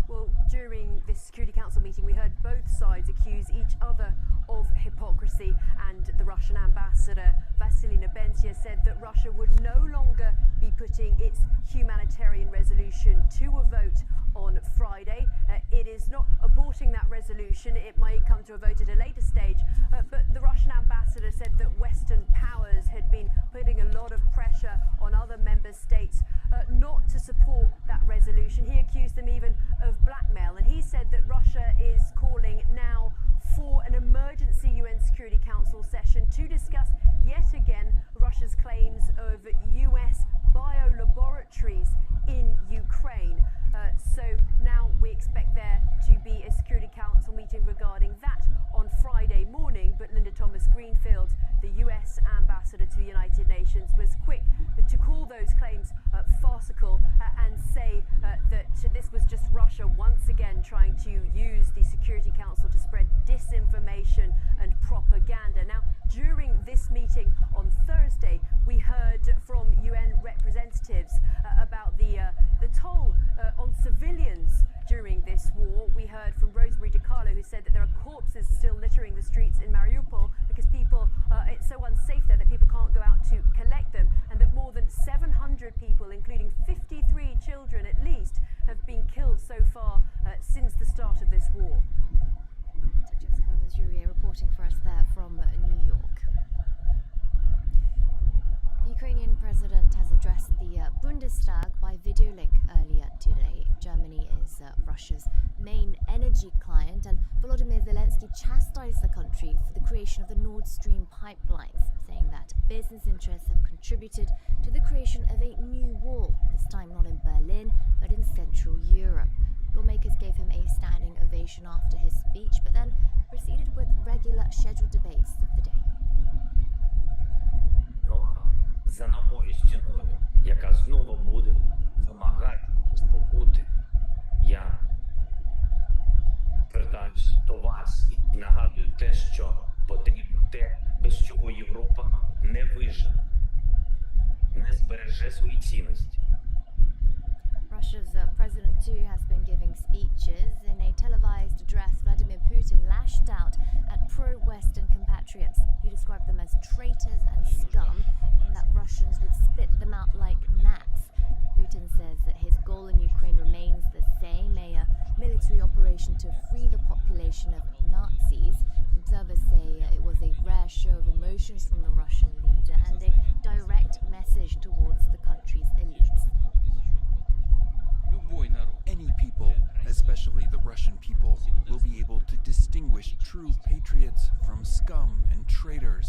Well, during this Security Council meeting, we heard both sides accuse each other of hypocrisy, and the Russian ambassador Vasily Nebenzia said that Russia would no longer be putting its humanitarian resolution to a vote on Friday. It is not aborting that resolution. It might come to a vote at a later stage, but the Russian ambassador said that Western powers had been putting a lot of pressure on other member states not to support that resolution. He accused them even of blackmail, and he said that Russia is calling now for an emergency UN Security Council session to discuss yet again Russia's claims of US biolaboratories in Ukraine. So now we expect there to be a Security Council meeting regarding that on Friday morning, but Linda Thomas-Greenfield, the US ambassador to the United Nations, was quick to call those claims farcical and say that this was just Russia once again trying to use the Security Council to spread disinformation and propaganda. Now, during this meeting on Thursday, we heard from UN representatives about the toll on civilians during this war. We heard from Rosemary DiCarlo, who said that there are corpses still littered littering the streets in Mariupol because people, it's so unsafe there that people can't go out to collect them, and that more than 700 people, including 53 children at least, have been killed so far since the start of this war. Jessica Lazurier reporting for us there from New York. The Ukrainian president has addressed the Bundestag by video link earlier today. Germany is Russia's main energy client, and Volodymyr Zelensky chastised the country for the creation of the Nord Stream pipelines, saying that business interests have contributed to the creation of a new wall, this time not in Berlin, but in Central Europe. Lawmakers gave him a standing ovation after his speech, but then proceeded with regular scheduled debates of the day. За новою стіною, яка знову буде вимагати спокути. Я звертаюсь до вас і нагадую те, що потрібно, те, без чого Європа не виживе, не збереже свої цінності. Russia's president too has been giving speeches. In a televised address, Vladimir Putin lashed out at pro-Western compatriots. He described them as traitors and scum, and that Russians would spit them out like gnats. Putin says that his goal in Ukraine remains the same, a military operation to free the population of Nazis. Observers say it was a rare show of emotions from the Russian leader and a direct message towards the country's elites. Any people, especially the Russian people, will be able to distinguish true patriots from scum and traitors,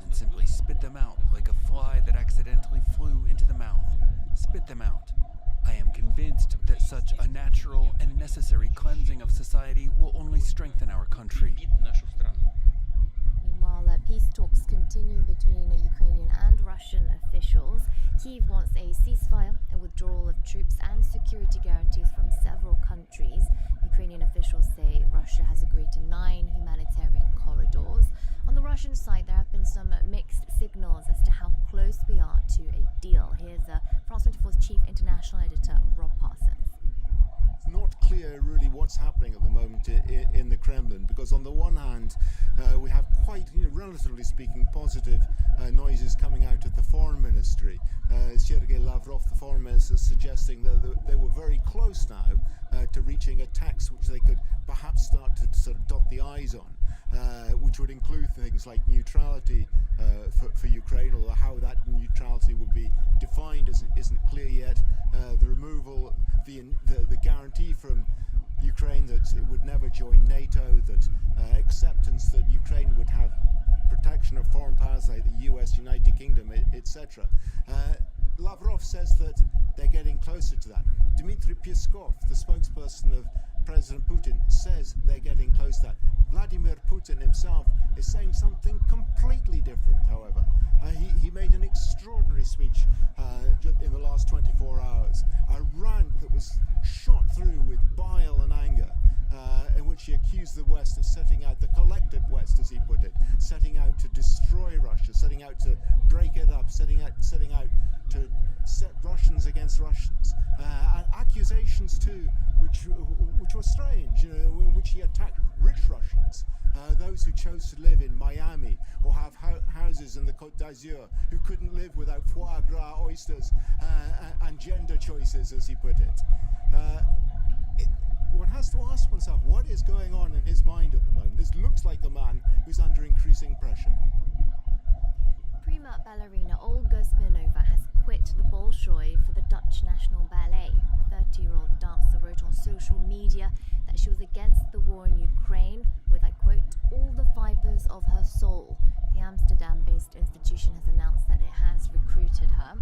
and simply spit them out like a fly that accidentally flew into the mouth. Spit them out. I am convinced that such a natural and necessary cleansing of society will only strengthen our country. Meanwhile, peace talks continue between Ukrainian and Russian officials. Kyiv wants a ceasefire, a withdrawal of troops and security guarantees from several countries. Ukrainian officials say Russia has agreed to 9 humanitarian corridors. On the Russian side, there have been some mixed signals as to how close we are to a deal. Here's France 24's chief international editor, Rob Parsons. It's not clear really what's happening at the moment in the Kremlin, because on the one hand we have quite, relatively speaking, positive noises coming out of the foreign ministry. Sergei Lavrov, the foreign minister, suggesting that they were very close now to reaching a text which they could perhaps start to sort of dot the I's on, which would include things like neutrality for Ukraine, although how that neutrality would be defined isn't clear yet. The removal, the guarantee from Ukraine that it would never join NATO, that acceptance that Ukraine would have protection of foreign powers like the US, United Kingdom, etc. Lavrov says that they're getting closer to that. Dmitry Peskov, the spokesperson of President Putin, says they're getting close to that. Vladimir Putin himself is saying something completely different, however. He made an extraordinary speech in the last 24 hours, a rant that was shot through with bile and anger, in which he accused the West of setting out, the collective West as he put it, setting out to destroy Russia, setting out to break it up, setting out to set Russians against Russians, and accusations too, which were strange, in which he attacked rich Russians, those who chose to live in Miami or have houses in the Côte d'Azur, who couldn't live without foie gras, oysters, and gender choices, as he put it. One has to ask oneself, what is going on in his mind at the moment? This looks like a man who's under increasing pressure. Prima ballerina Olga Smirnova has quit the Bolshoi for the Dutch National Ballet. The 30-year-old dancer wrote on social media that she was against the war in Ukraine with, I quote, all the fibers of her soul. The Amsterdam-based institution has announced that it has recruited her.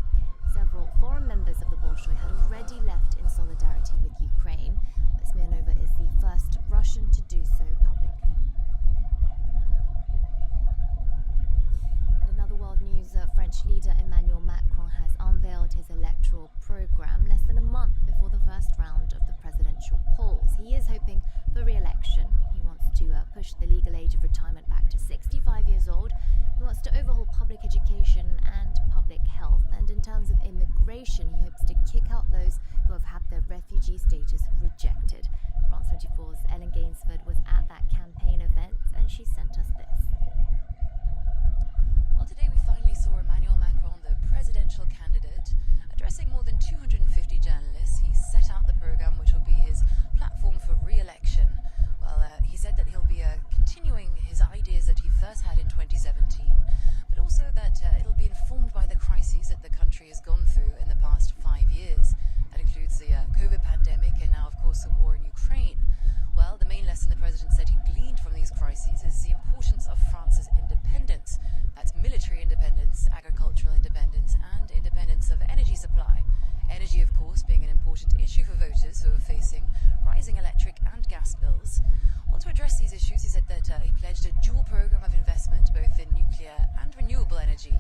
Several foreign members of the Bolshoi had already left in solidarity with Ukraine, but Smirnova is the first Russian to do so publicly. And another world news, French leader Emmanuel Macron has unveiled his electoral program less than a month before the first round of the presidential polls. He is hoping for re-election. He wants to push the legal age of retirement back to 65 years old. He wants to overhaul public education and public health. And in terms of immigration, he hopes to kick out those who have had their refugee status rejected. France 24's Ellen Gainsford was at that campaign event and she sent us this. Well, today we finally saw Emmanuel Macron, the presidential candidate, addressing more than 250 journalists. He set out the program which will be his platform for re-election. Well, he said that he'll be continuing his ideas that he first had in 2017, but also that it'll be informed by the crises that the country has gone through in the past 5 years. That includes the COVID pandemic and now, of course, the war in Ukraine. Well, the main lesson the president said he gleaned from these crises is the importance of France's independence. That's military independence, agricultural independence, and independence of energy supply. Energy, of course, being an important issue for voters who are facing rising electric and gas bills. Well, to address these issues, he said that he pledged a dual program of investment, both in nuclear and renewable energy.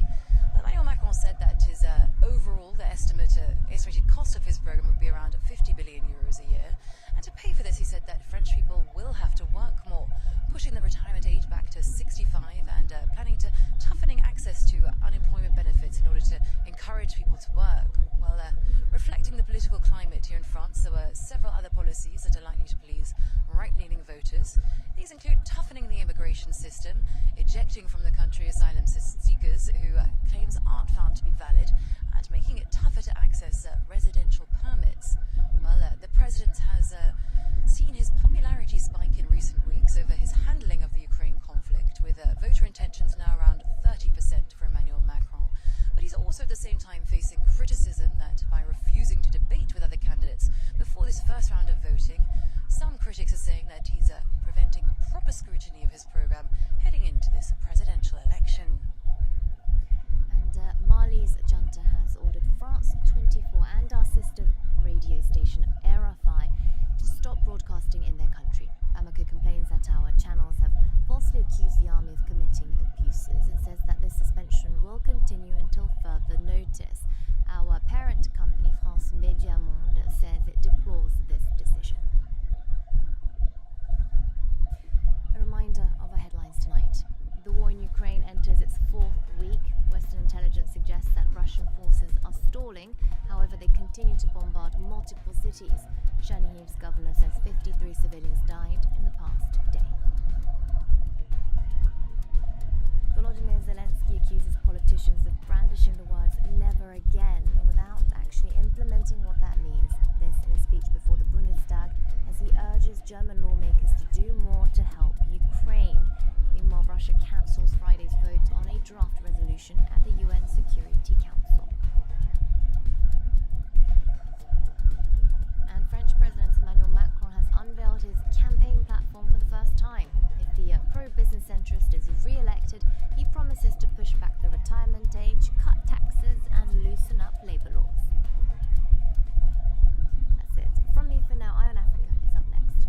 Emmanuel Macron said that his the estimated cost of his program would be around 50 billion euros a year. And to pay for this, he said that French people will have to work more, pushing the retirement age back to 65 and planning to toughening access to unemployment benefits in order to encourage people to work. Well, reflecting the political climate here in France, there were several other policies that are likely to please right-leaning voters. These include toughening the immigration system, ejecting from the country asylum seekers who claims aren't found to be valid, and making it tougher to access residential permits. Well, the president has seen his popularity spike in recent weeks over his handling of the Ukraine conflict, with voter intentions now around 30% for Emmanuel Macron. But he's also at the same time facing criticism that by refusing to debate with other candidates before this first round of voting, some critics are saying that he's preventing proper scrutiny of his program heading into this presidential election. And Mali's junta has ordered France 24 and our sister radio station RFI to stop broadcasting in their country. Bamako complains that our channels have falsely accused the army of committing abuses and says that this suspension will continue until further notice. Our parent company, France Média Monde, says it deplores this decision. A reminder of our headlines tonight. The war in Ukraine enters its fourth week. Western intelligence suggests that Russian forces are stalling. However, they continue to bombard multiple cities. Chernihiv's governor says 53 civilians died in the past day. Volodymyr Zelensky accuses politicians of brandishing the words "never again" without actually implementing what that means. This in a speech before the Bundestag as he urges German lawmakers to do more to help Ukraine. Meanwhile, Russia cancels Friday's vote on a draft resolution at the UN Security Council. And French President Emmanuel Macron has unveiled his campaign platform for the first time. If the pro-business centrist is re-elected, he promises to push back the retirement age, cut taxes, and loosen up labour laws. That's it. From me for now, Eye on Africa is up next.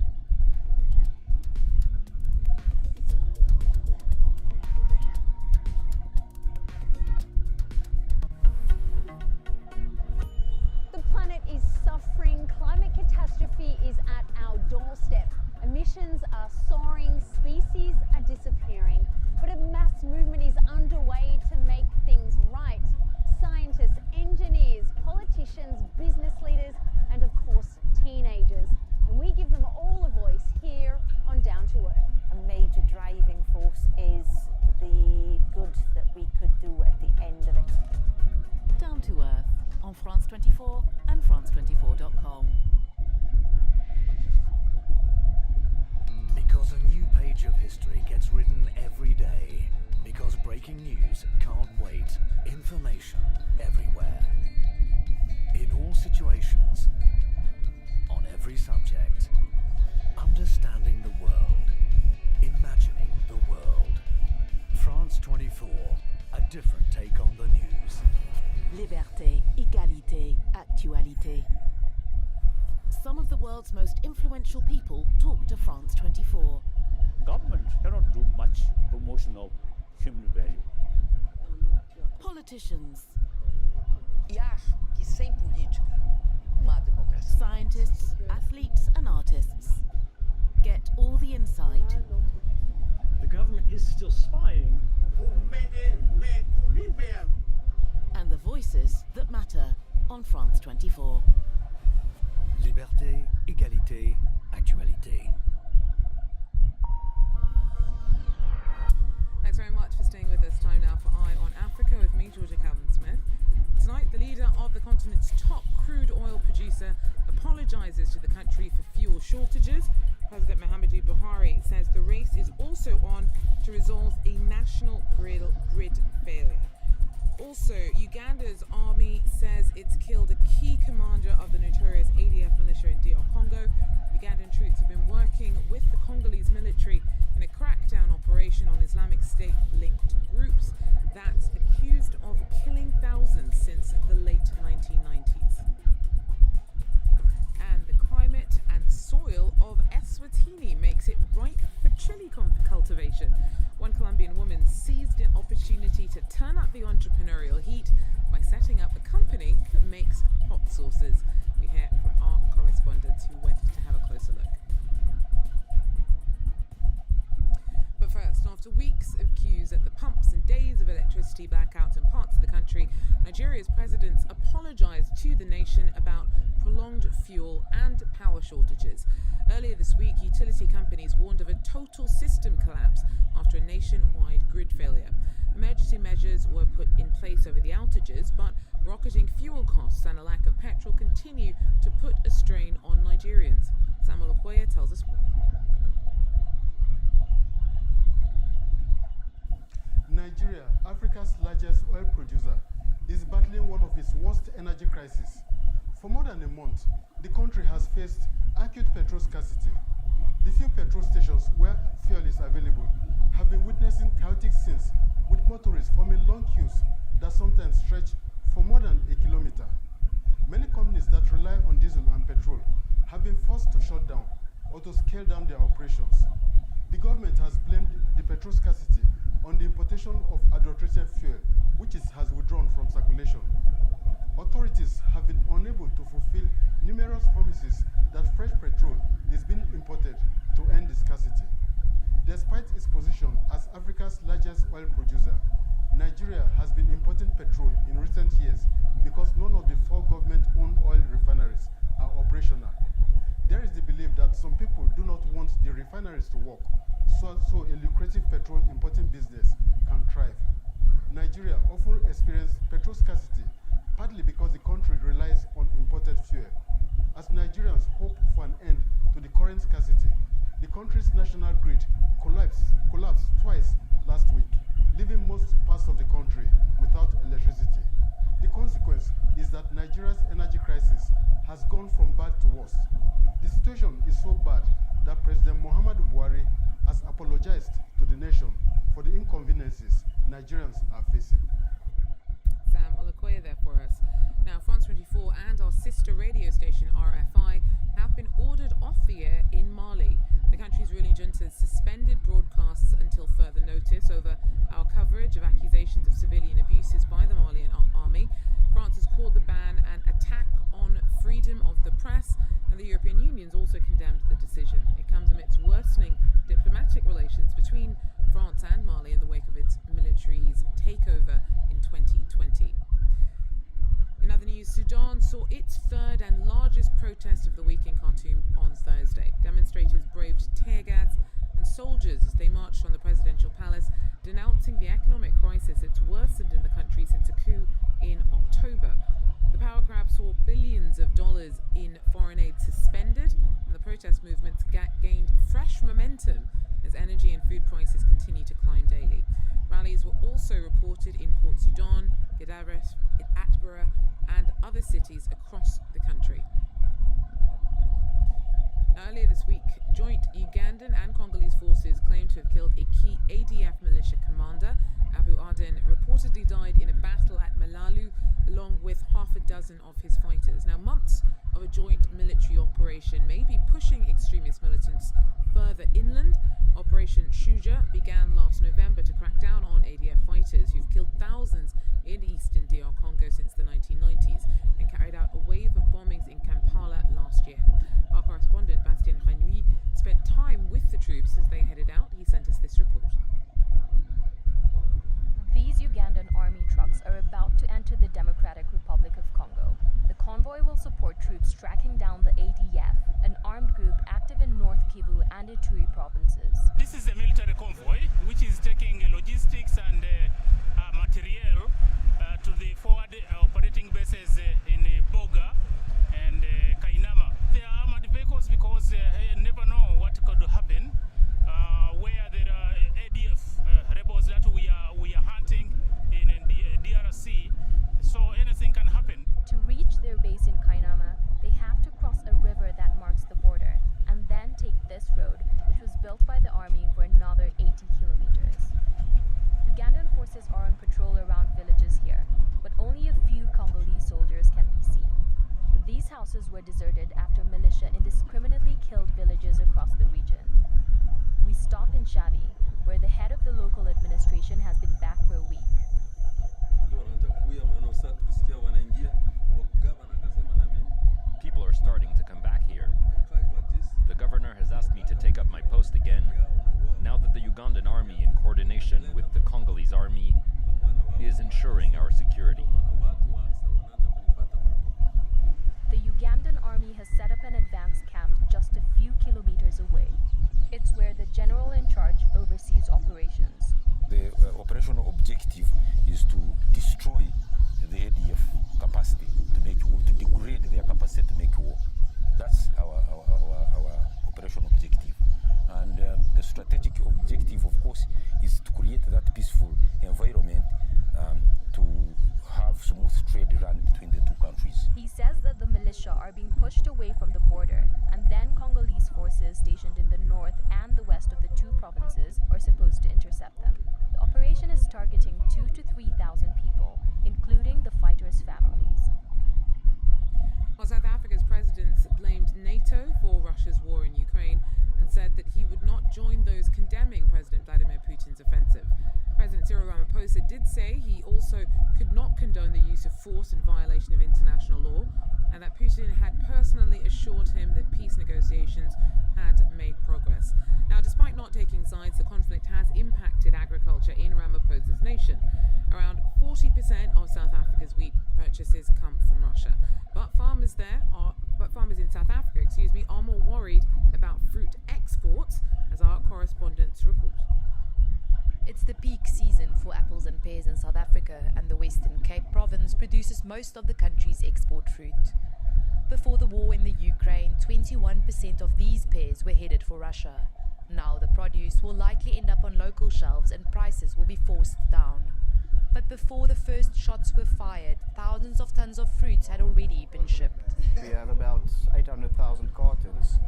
The planet is suffering. Climate catastrophe is at our doorstep. Emissions are soaring, species are disappearing. But a mass movement is underway to make things right. Scientists, engineers, politicians, business leaders, and of course, teenagers. And we give them all a voice here on Down to Earth. A major driving force is the good that we could do at the end of it. Down to Earth on France 24 and France24.com. Because a new page of history gets written every day. Because breaking news can't wait. Information everywhere. In all situations. On every subject. Understanding the world. Imagining the world. France 24. A different take on the news. Liberté, égalité, actualité. Some of the world's most influential people talk to France 24. Government cannot do much promotion of human value. Politicians. E acho que sem política não há democracia. Scientists, athletes and artists. Get all the insight. The government is still spying. And the voices that matter on France 24. Liberté, égalité, Actualité. Thanks very much for staying with us. Time now for Eye on Africa with me, Georgia Calvin-Smith. Tonight, the leader of the continent's top crude oil producer apologises to the country for fuel shortages. President Muhammadu Buhari says the race is also on to resolve a national grid failure. Also, Uganda's army says it's killed a key commander of the notorious ADF militia in DR Congo. Ugandan troops have been working with the Congolese military in a crackdown operation on Islamic State-linked groups that's accused of killing thousands since the late 1990s. And the climate and soil of Eswatini makes it ripe for chili cultivation. One Colombian woman seized an opportunity to turn up the entrepreneurial heat by setting up a company that makes hot sauces. We hear from our correspondents who went to have a closer look. But first, after weeks of queues at the pumps and days of electricity blackouts in parts of the country, Nigeria's president apologized to the nation about prolonged fuel and power shortages. Earlier this week, utility companies warned of a total system collapse after a nationwide grid failure. Emergency measures were put in place over the outages, but rocketing fuel costs and a lack of petrol continue to put a strain on Nigerians. Samuel Okoye tells us more. Nigeria, Africa's largest oil producer, is battling one of its worst energy crises. For more than a month, the country has faced acute petrol scarcity. The few petrol stations where fuel is available have been witnessing chaotic scenes, with motorists forming long queues that sometimes stretch for more than a kilometer. Many companies that rely on diesel and petrol have been forced to shut down or to scale down their operations. The government has blamed the petrol scarcity on the importation of adulterated fuel, which has withdrawn from circulation. Authorities have been unable to fulfill numerous promises that fresh petrol is being imported to end the scarcity. Despite its position as Africa's largest oil producer, Nigeria has been importing petrol in recent years because none of the 4 government-owned oil refineries are operational. There is the belief that some people do not want the refineries to work, so a lucrative petrol importing business can thrive. Nigeria often experiences petrol scarcity, partly because the country relies on imported fuel. As Nigerians hope for an end to the current scarcity, the country's national grid collapsed twice last week, leaving most parts of the country without electricity. The consequence is that Nigeria's energy crisis has gone from bad to worse. The situation is so bad that President Muhammadu Buhari has apologized to the nation for the inconveniences Nigerians are facing. Sam Olakoya there for us. Now, France 24 and our sister radio station RFI have been ordered off the air in Mali. The country's ruling junta has suspended broadcasts until further notice over our coverage of accusations of civilian abuses by the Malian army. France has called the ban an attack on freedom of the press, and the European Union's also condemned the decision. It comes amidst worsening diplomatic relations between France and Mali in the wake of its military's takeover in 2020. In other news, Sudan saw its third and largest protest of the week in Khartoum on Thursday. Demonstrators braved tear gas and soldiers as they marched on the presidential palace, denouncing the economic crisis that's worsened in the country since a coup in October. The power grab saw billions of dollars in foreign aid suspended, and the protest movements gained fresh momentum as energy and food prices continue to climb daily. Rallies were also reported in Port Sudan, Gadares, Atbara, and other cities across the country. Earlier this week, joint Ugandan and Congolese forces claimed to have killed a key ADF militia commander. Abu Aden reportedly died in a battle at Malalu, along with half a dozen of his fighters. Now, months of a joint military operation may be pushing extremist militants further inland. Operation Shuja began last November to crack down on ADF fighters who've killed thousands in eastern DR Congo since the 1990s and carried out a wave of bombings in Kampala last year. Our correspondent Bastien Renouy spent time with the troops as they headed out. He sent us this report. houses were deserted after militia indiscriminately killed villagers across the region. We stop in Shabi, where the head of the local administration has been back for a week. People are starting to come back here. The governor has asked me to take up my post again, now that the Ugandan army, in coordination with the Congolese army, is ensuring our security. The Ugandan army has set up an advanced camp just a few kilometers away. It's where the general in charge oversees operations. The operational objective is to destroy the ADF capacity to make war, to degrade their capacity to make war. That's our operational objective. And the strategic objective, of course, is to create that peaceful environment to have smooth trade run between the two countries. He says that the militia are being pushed away from the border, and then Congolese forces stationed in the north and the west of the two provinces are supposed to intercept them. The operation is targeting 2,000 to 3,000 people, including the fighters' families. Well, South Africa's president blamed NATO for Russia's war in Ukraine and said that he would not join those condemning President Vladimir Putin's offensive. President Cyril Ramaphosa did say he also could not condone the use of force in violation of international law, and that Putin had personally assured him that peace negotiations had made progress. Now, despite not taking sides, the conflict has impacted agriculture in Ramaphosa's nation. Around 40% of South Africa's wheat purchases come from Russia. But farmers in South Africa, are more worried about fruit exports, as our correspondents report. It's the peak season for apples and pears in South Africa, and the Western Cape province produces most of the country's export fruit. Before the war in the Ukraine, 21% of these pears were headed for Russia. Now the produce will likely end up on local shelves and prices will be forced down. But before the first shots were fired, thousands of tons of fruit had already been shipped. We have about 800,000 cartons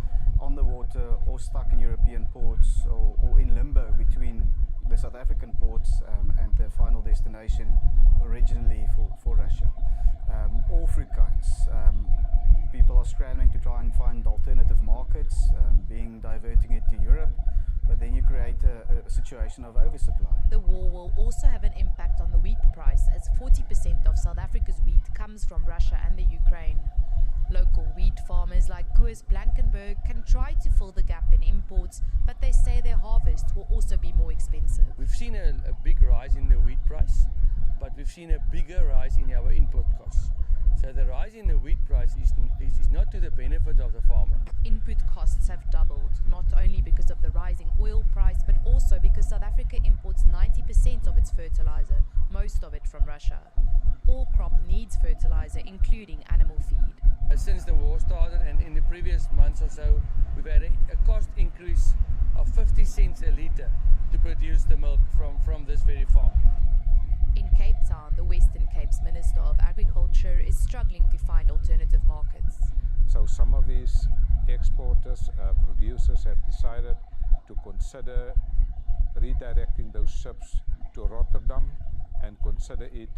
on the water or stuck in European ports or in limbo between the South African ports and their final destination originally for Russia. All fruit kinds. People are scrambling to try and find alternative markets, diverting it to Europe, but then you create a situation of oversupply. The war will also have an impact on the wheat price, as 40% of South Africa's wheat comes from Russia and the Ukraine. Local wheat farmers like Koos Blankenberg can try to fill the gap in imports, but they say their harvest will also be more expensive. We've seen a big rise in the wheat price, but we've seen a bigger rise in our import costs. So the rise in the wheat price is not to the benefit of the farmer. Input costs have doubled, not only because of the rising oil price, but also because South Africa imports 90% of its fertilizer, most of it from Russia. All crop needs fertilizer, including animal feed. Since the war started and in the previous months or so, we've had a cost increase of 50 cents a litre to produce the milk from this very farm. In Cape Town, the Western Cape's Minister of Agriculture is struggling to find alternative markets. So some of these exporters, producers have decided to consider redirecting those ships to Rotterdam and consider it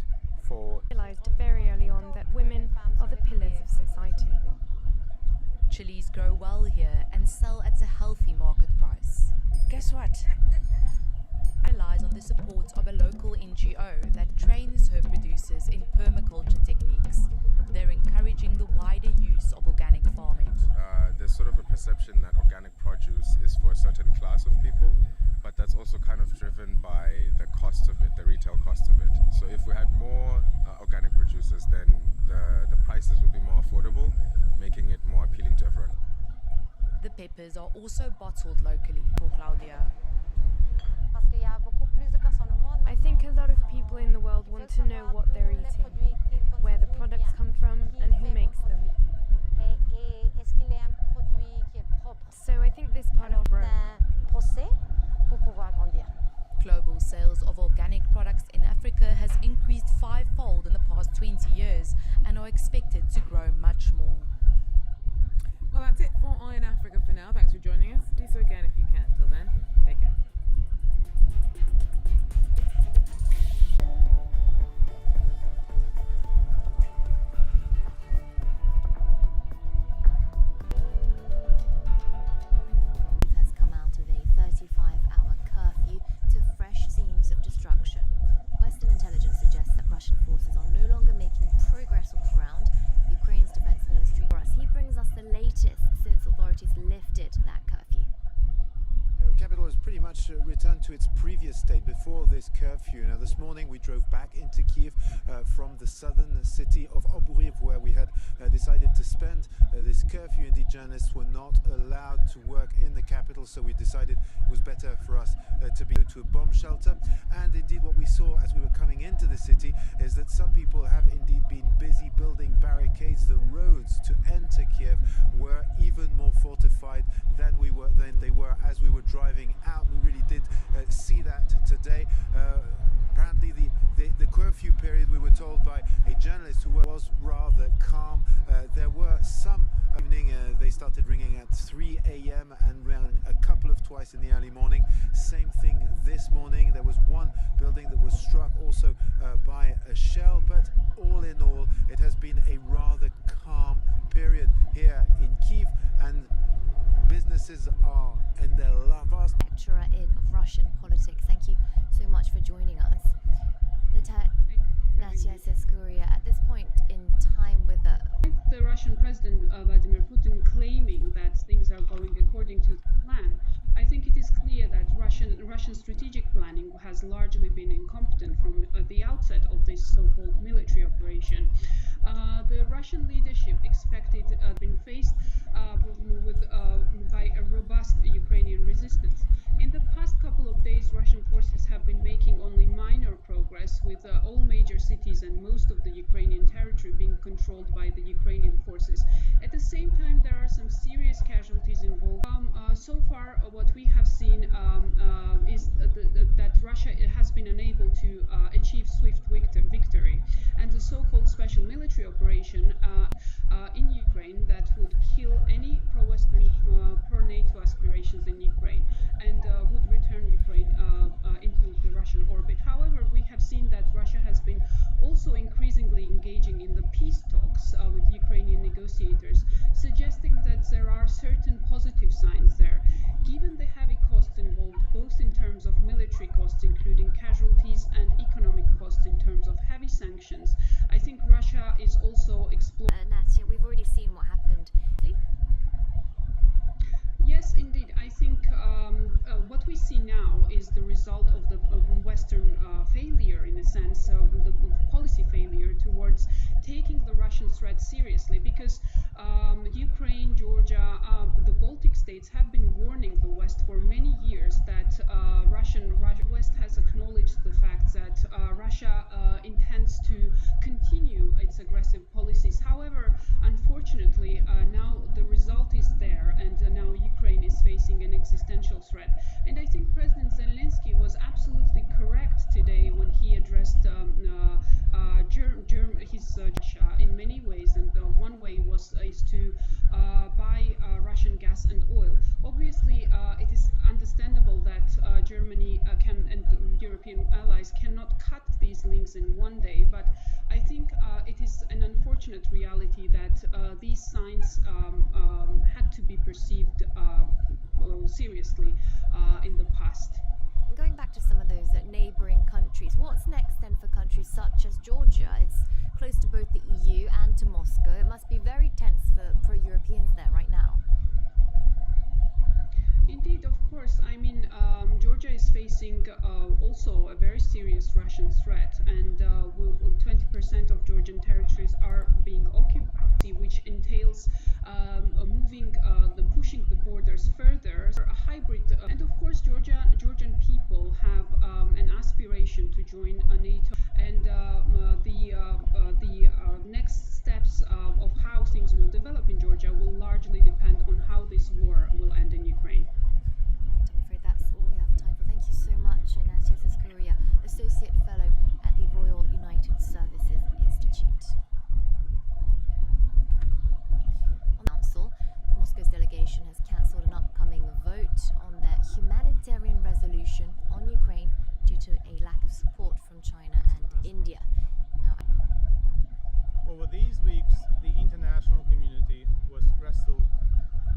for... Realised very early on that women are the pillars of society. Chilies grow well here and sell at a healthy market price. Guess what? Relies on the support of a local NGO that trains her producers in permaculture techniques. They're encouraging the wider use of organic farming. There's sort of a perception that organic produce is for a certain class of people, but that's also kind of driven by the cost of it, the retail cost of it. So if we had more organic producers, then the prices would be more affordable, making it more appealing to everyone. The peppers are also bottled locally for Claudia. I think a lot of people in the world want to know what they're eating, where the products come from and who makes them. So I think this part of Rome. Global sales of organic products in Africa has increased fivefold in the past 20 years and are expected to grow much more. Well, that's it for Eye in Africa for now. Thanks for joining us. Do so again if you can. Till then, take care. curfew. Now this morning we drove back into Kyiv from the southern city of Oburiv, where we had decided to spend this curfew. Indeed, journalists were not allowed to work in the capital, so we decided it was better for us to go to a bomb shelter. And indeed what we saw as we were coming into the city is that some people have indeed been busy building barricades. The roads to enter Kyiv were even more fortified than they were as we were driving out. We really did see that today. Apparently the curfew period, we were told by a journalist who was rather calm. There were some evening, they started ringing at 3 a.m. and rang a couple of twice in the early morning. Same thing this morning. There was one building that was struck also by a shell, but all in all it has been a rather calm period here in Kyiv, and businesses are in their vast. Lecturer in Russian politics. Thank you so much for joining us. Natia Seskuria, at this point in time with the Russian President Vladimir Putin claiming that things are going according to the plan, I think it is clear that Russian strategic planning has largely been incompetent from the outset of this so-called military operation. The Russian leadership expected been faced by a robust Ukrainian resistance. In the past couple of days, Russian forces have been making only minor progress, with all major cities and most of the Ukrainian territory being controlled by the Ukrainian forces. At the same time, there are some serious casualties involved. So far, what we have seen is that Russia has been unable to achieve swift victory, and the so-called special military operation in Ukraine that would kill any pro-Western, pro-NATO aspirations in Ukraine and would return Ukraine into the Russian orbit. However, we have seen that Russia has been also increasingly engaging in the peace talks with Ukrainian negotiators, suggesting that there are certain positive signs there. Given the heavy costs involved, both in terms of military costs, including casualties, and economic costs in terms of heavy sanctions, I think Russia is also exploring. Natia, we've already seen what happened. Yes, indeed. I think what we see now is the result of the Western failure, in a sense, the policy failure towards taking the Russian threat seriously, because Ukraine, Georgia, the Baltic states have been warning the West for many years that West has acknowledged the fact that Russia intends to continue its aggressive policies. However, unfortunately, now the result is there, and now Ukraine is facing an existential threat. And I think President Zelensky was absolutely correct today when he addressed Russia in many ways, and one way is to buy Russian gas and oil. Obviously, it is understandable that Germany and European allies cannot cut these links in one day, but I think it is an unfortunate reality that these signs had to be perceived seriously in the past. Going back to some of those neighbouring countries, what's next then for countries such as Georgia? It's close to both the EU and to Moscow. It must be very tense for pro-Europeans there right now. Indeed, of course. I mean, Georgia is facing also a very serious Russian threat, and 20% of Georgian territories are being occupied, which entails pushing the borders further, a hybrid. And of course, Georgian people have an aspiration to join NATO, and the next steps of how things will develop in Georgia will largely depend on how this war will end in Ukraine. Right, I'm afraid that's all we have time for. Thank you so much, Natia Seskuria, Associate Fellow at the Royal United Services Institute. On Council, Moscow's delegation has cancelled an upcoming vote on their humanitarian resolution on Ukraine due to a lack of support from China and India. Now, over these weeks, the international community was wrestled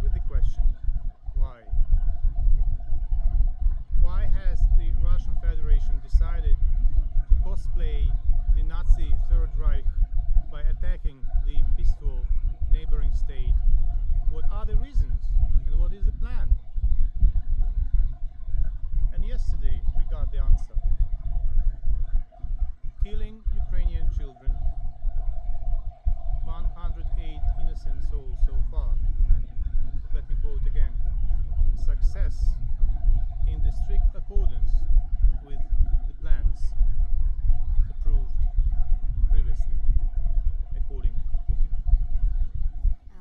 with the question, why? Why has the Russian Federation decided to cosplay the Nazi Third Reich by attacking the peaceful neighboring state? What are the reasons, and what is the plan? And yesterday we got the answer. progress in the strict accordance with the plans approved previously, according to Putin.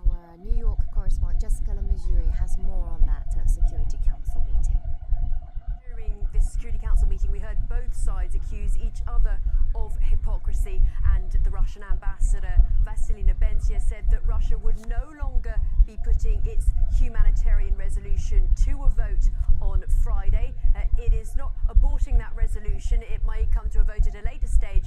Our New York correspondent Jessica Lamizuri has more on that Security Council meeting. During this Security Council meeting, we heard both sides accuse each other of hypocrisy, and the Russian ambassador Vasily Nebenzia said that Russia would no longer be putting its humanitarian resolution to a vote on Friday. It is not aborting that resolution. It may come to a vote at a later stage,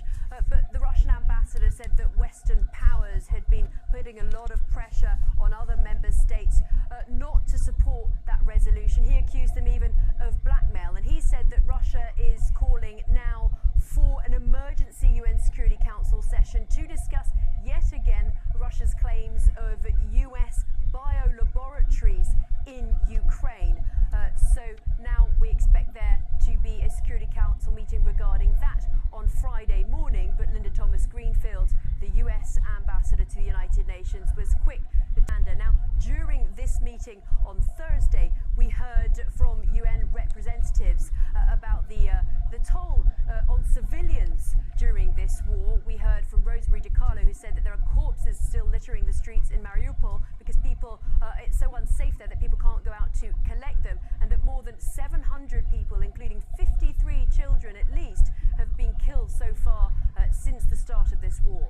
but the Russian ambassador said that Western powers had been putting a lot of pressure on other member states not to support that resolution. He accused them even of blackmail, and he said that Russia is calling now for an emergency UN Security Council session to discuss yet again Russia's claims of US biolaboratories in Ukraine. So now we expect there to be a Security Council meeting regarding that on Friday morning, but Linda Thomas-Greenfield, the US ambassador to the United Nations, was quick to pander. Now, during this meeting on Thursday, we heard from UN representatives about the toll on civilians during this war. We heard from Rosemary DiCarlo, who said that there are corpses still littering the streets in Mariupol because people, it's so unsafe there that people can't go out to collect them, and that more than 700 people, including 53 children at least, have been killed so far since the start of this war.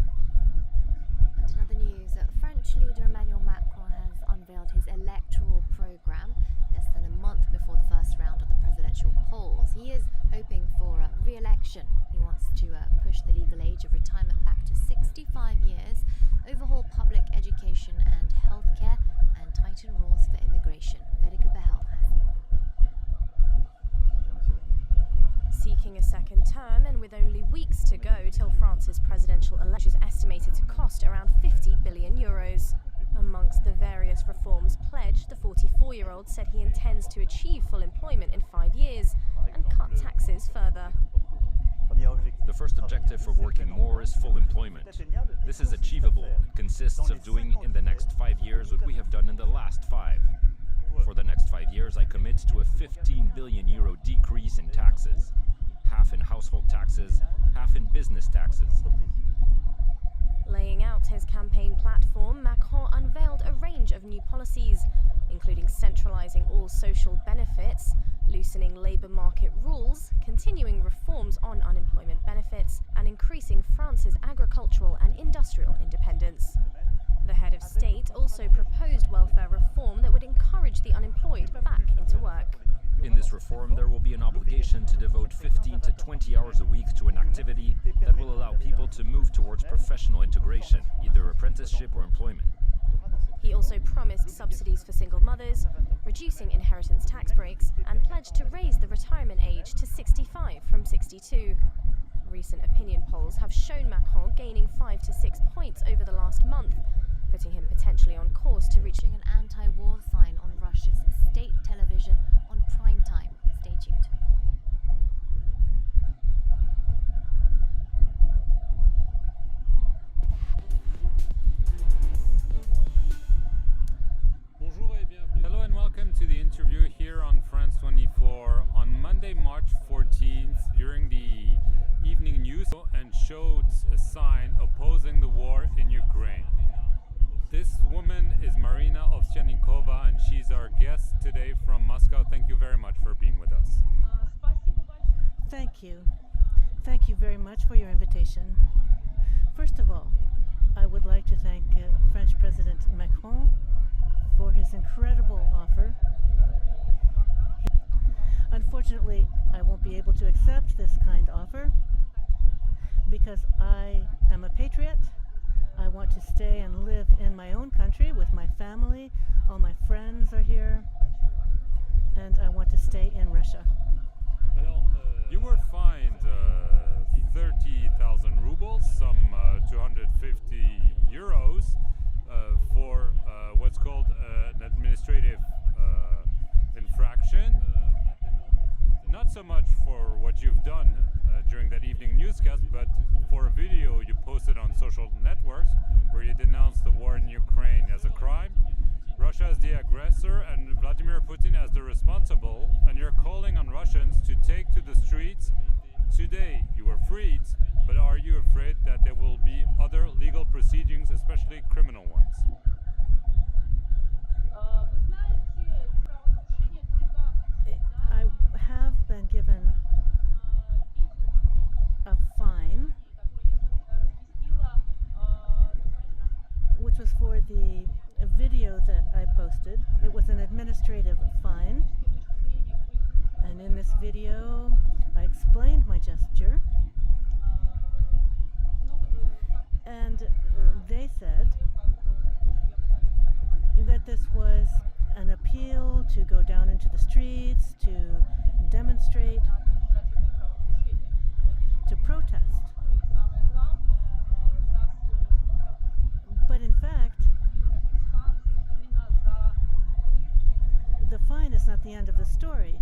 And in other news, French leader Emmanuel Macron has unveiled his electoral programme less than a month before the first round of the presidential polls. He is hoping for re-election. He wants to push the legal age of retirement back to 65 years, overhaul public education and healthcare, and tighten rules for immigration. Federica Behel has more. Seeking a second term, and with only weeks to go till France's presidential election is estimated to cost around 50 billion euros. Amongst the various reforms pledged, the 44-year-old said he intends to achieve full employment in 5 years and cut taxes further. The first objective for working more is full employment. This is achievable. It consists of doing in the next 5 years what we have done in the last 5. For the next 5 years, I commit to a 15 billion euro decrease in taxes. Half in household taxes, half in business taxes. Laying out his campaign platform, Macron unveiled a range of new policies, including centralising all social benefits, loosening labour market rules, continuing reforms on unemployment benefits, and increasing France's agricultural and industrial independence. The head of state also proposed welfare reform that would encourage the unemployed back into work. In this reform, there will be an obligation to devote 15 to 20 hours a week to an activity that will allow people to move towards professional integration, either apprenticeship or employment. He also promised subsidies for single mothers, reducing inheritance tax breaks, and pledged to raise the retirement age to 65 from 62. Recent opinion polls have shown Macron gaining 5 to 6 points over the last month, putting him potentially on course to reaching an anti-war sign on Russia's state television on prime time. Stay tuned. Hello and welcome to the interview here on France 24 on Monday, March 14th, during the evening news, and showed a sign opposing the war in Ukraine. This woman is Marina Ovsyannikova, and she's our guest today from Moscow. Thank you very much for being with us. Thank you. Thank you very much for your invitation. First of all, I would like to thank French President Macron for his incredible offer. Unfortunately, I won't be able to accept this kind offer because I am a patriot. I want to stay and live in my own country with my family. All my friends are here, and I want to stay in Russia. You were fined 30,000 rubles, some 250 euros, for what's called an administrative infraction. Not so much for what you've done during that evening newscast, but for a video you posted on social networks where you denounced the war in Ukraine as a crime. Russia as the aggressor and Vladimir Putin as the responsible, and you're calling on Russians to take to the streets. Today you were freed, but are you afraid that there will be other legal proceedings, especially criminal ones? I have been given a fine, which was for the video that I posted. It was an administrative fine, and in this video I explained my gesture, and they said that this was an appeal to go down into the streets, to demonstrate, to protest. But in fact, the fine is not the end of the story,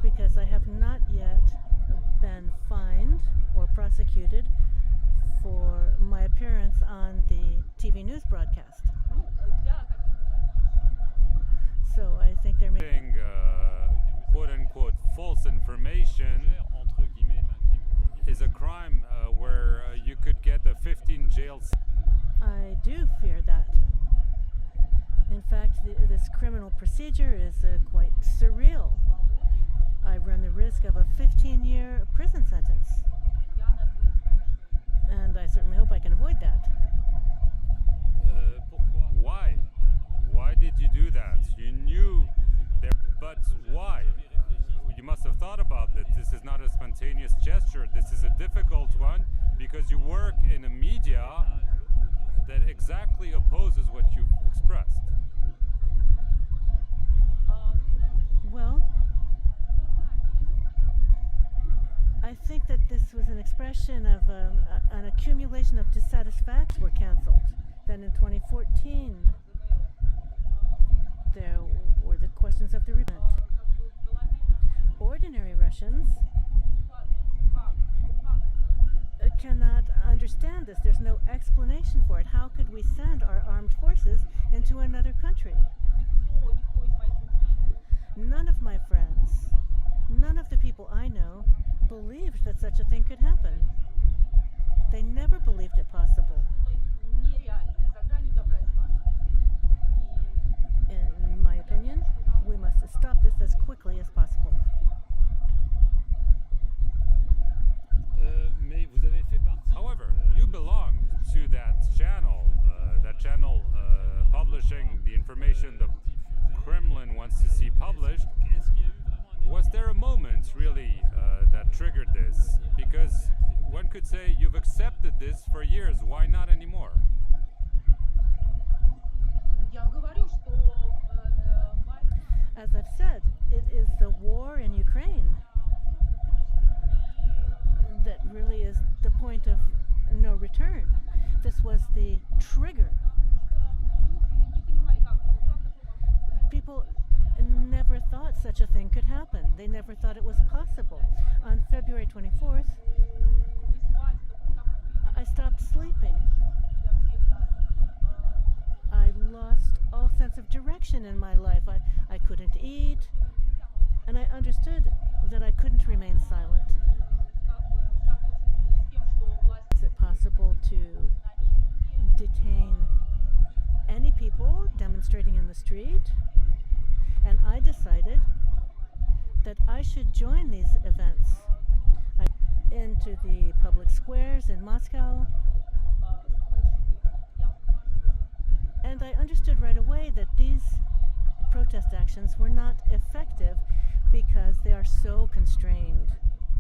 because I have not yet been fined or prosecuted for my appearance on the TV news broadcast. So I think they're making quote-unquote false information is a crime where you could get a 15 jail. I do fear that. In fact, this criminal procedure is quite surreal. I run the risk of a 15-year prison sentence. And I certainly hope I can avoid that. Why? Why did you do that? You knew that, but why? You must have thought about that. This is not a spontaneous gesture. This is a difficult one because you work in a media that exactly opposes what you've expressed. Well, I think that this was an expression of an accumulation of dissatisfaction were cancelled. Then in 2014, there were the questions of the rebellion. Ordinary Russians cannot understand this. There's no explanation for it. How could we send our armed forces into another country? None of my friends, none of the people I know believed that such a thing could happen. They never believed it possible. In my opinion, we must stop this as quickly as possible. However, you belong to that channel publishing the information the Kremlin wants to see published. Was there a moment really that triggered this? Because one could say you've accepted this for years. Why not anymore? As I've said, it is the war in Ukraine that really is the point of no return. This was the trigger. People never thought such a thing could happen. They never thought it was possible. On February 24th, I stopped sleeping. I lost all sense of direction in my life. I couldn't eat, and I understood that I couldn't remain silent. Is it possible to detain any people demonstrating in the street? And I decided that I should join these events. I went into the public squares in Moscow, and I understood right away that these protest actions were not effective because they are so constrained,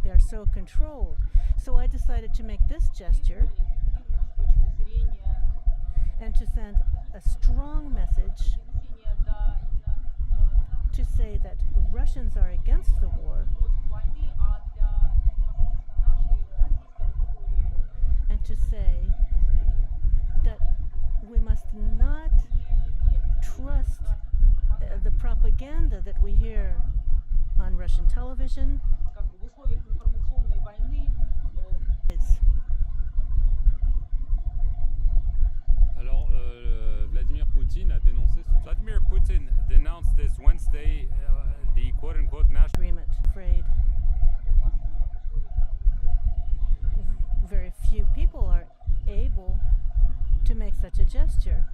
they are so controlled. So I decided to make this gesture and to send a strong message to say that Russians are against the war and to say that we must not trust the propaganda that we hear on Russian television. Alors, Vladimir Poutine make such a gesture,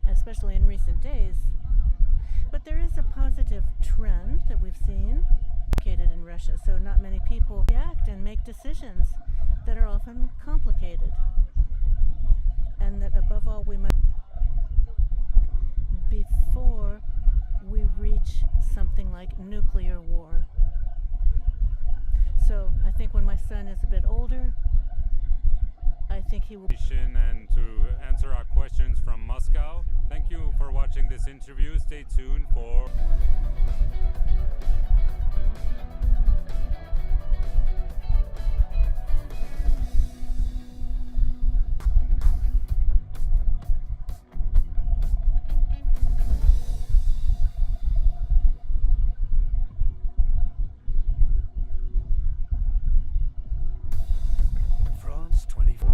especially in recent days. But there is a positive trend that we've seen located in Russia, so not many people react and make decisions that are often complicated. And that above all we must, before we reach something like nuclear war. So I think when my son is a bit older, I think he will. And to answer our questions from Moscow. Thank you for watching this interview. Stay tuned for France 24.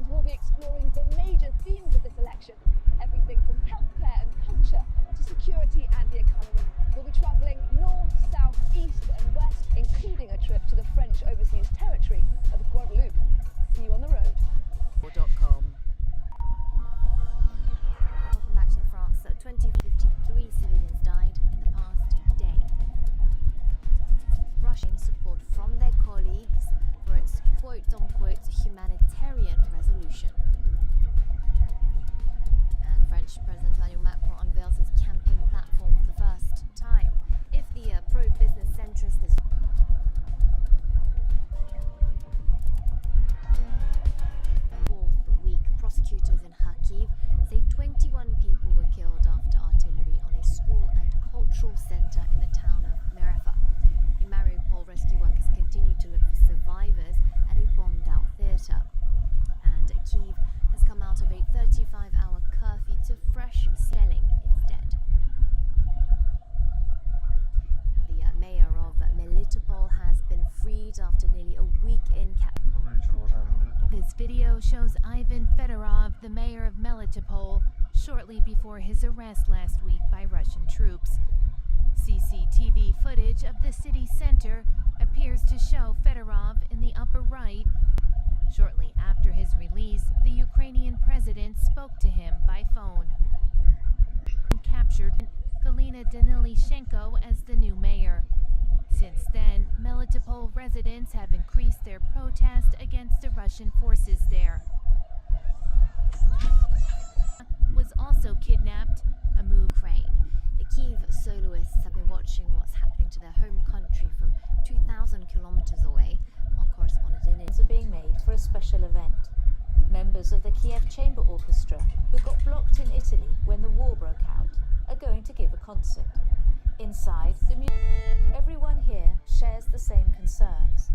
We'll be exploring the major themes of this election, everything from healthcare and culture to security and the economy. We'll be travelling north, south, east and west, including a trip to the French overseas territory of Guadeloupe. See you on the road. Welcome back to France. 2053 civilians died in the past day. Russian support from their colleagues for its quote-unquote humanitarian resolution. And French President Emmanuel Macron unveils his campaign platform for the first time. If the pro-business centrist is fourth week, prosecutors in Kyiv say 21 people were killed after artillery on a school and cultural center in the town of Mariupol. In Mariupol, rescue workers continue to look for survivors at a bombed-out theatre. And Kyiv has come out of a 35-hour curfew to fresh selling instead. The mayor of Melitopol has been freed after nearly a week in captivity. This video shows Ivan Fedorov, the mayor of Melitopol, shortly before his arrest last week by Russian troops. CCTV footage of the city center appears to show Fedorov in the upper right. Shortly after his release, the Ukrainian president spoke to him by phone. Captured Galina Danylishenko as the new mayor. Since then, Melitopol residents have increased their protest against the Russian forces there. Was also kidnapped, a move Ukraine. The Kyiv soloists have been watching what's happening to their home country from 2,000 kilometers away. Our correspondent in it are being made for a special event. Members of the Kiev Chamber Orchestra, who got blocked in Italy when the war broke out, are going to give a concert. Inside, everyone here shares the same concerns.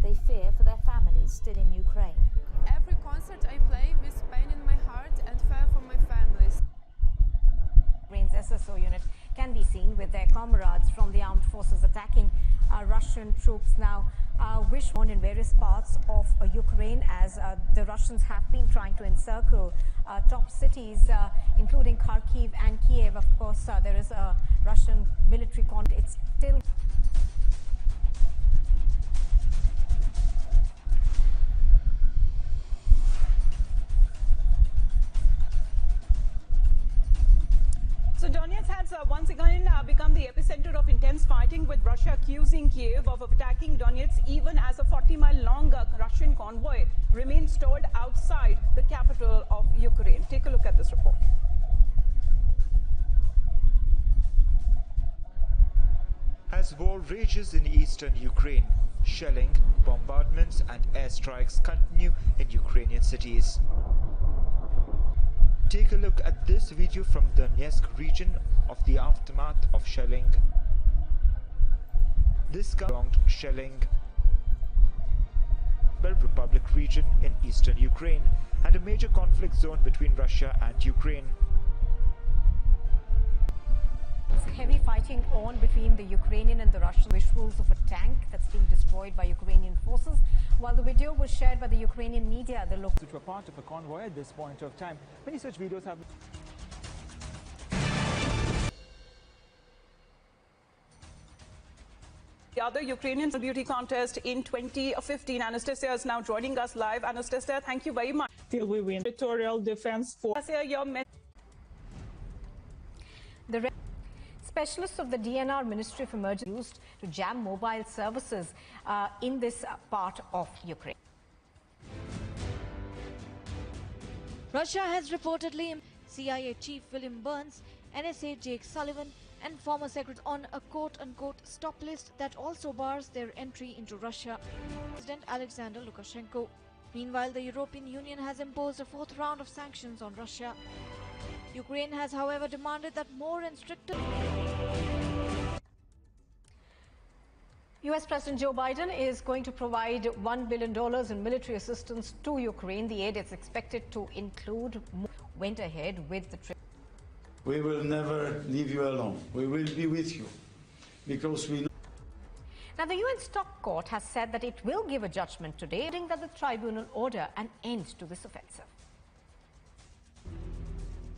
They fear for their families still in Ukraine. Every concert I play with pain in my heart and fear for my families. Ukraine's SSO unit can be seen with their comrades from the armed forces attacking Russian troops now. Wish on in various parts of Ukraine as the Russians have been trying to encircle top cities, including Kharkiv and Kyiv. Of course, there is a Russian military conflict. It's still. So Donetsk has once again become the epicenter of intense fighting, with Russia accusing Kyiv of attacking Donetsk even as a 40-mile-long Russian convoy remains stored outside the capital of Ukraine. Take a look at this report. As As war rages in eastern Ukraine, shelling, bombardments and airstrikes continue in Ukrainian cities. Take a look at this video from Donetsk region of the aftermath of shelling. This prolonged shelling Republic region in eastern Ukraine and a major conflict zone between Russia and Ukraine. Heavy fighting on between the Ukrainian and the Russian. Visuals of a tank that's being destroyed by Ukrainian forces. While the video was shared by the Ukrainian media, the local which were part of a convoy at this point of time. Many such videos have. The other Ukrainian beauty contest in 2015. Anastasia is now joining us live. Anastasia, thank you very much. Till we win. Territorial Defense Force. The specialists of the DNR Ministry of Emergency used to jam mobile services in this part of Ukraine. Russia has reportedly CIA Chief William Burns, NSA Jake Sullivan, and former secretaries on a quote-unquote stop list that also bars their entry into Russia. President Alexander Lukashenko. Meanwhile, the European Union has imposed a fourth round of sanctions on Russia. Ukraine has, however, demanded that more and stricter. US President Joe Biden is going to provide $1 billion in military assistance to Ukraine. The aid is expected to include went ahead with the trip. We will never leave you alone. We will be with you because we know. Now, the UN Stock Court has said that it will give a judgment today, adding that the tribunal order an end to this offensive.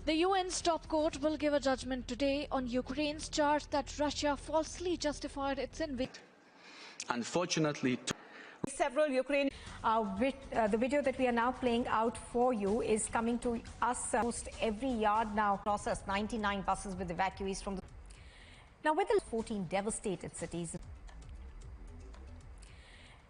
The UN Stop Court will give a judgment today on Ukraine's charge that Russia falsely justified its invasion. Unfortunately, several Ukrainian. The video that we are now playing out for you is coming to us almost every yard now. Processed 99 buses with evacuees from the. Now, with the 14 devastated cities.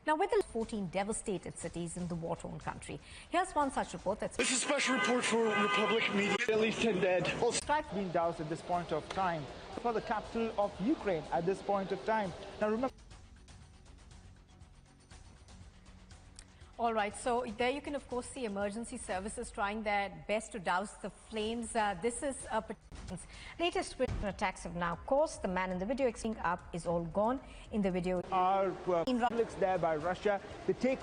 Now, with the 14 devastated cities in the war-torn country, here's one such report. This is a special report for Republic Media. At least 10 dead. Strike being doused at this point of time for the capital of Ukraine at this point of time. Now, remember. All right, so there you can, of course, see emergency services trying their best to douse the flames. This is a latest attacks have now caused. The man in the video up is all gone. In the video, are conflicts there by Russia. The takeover.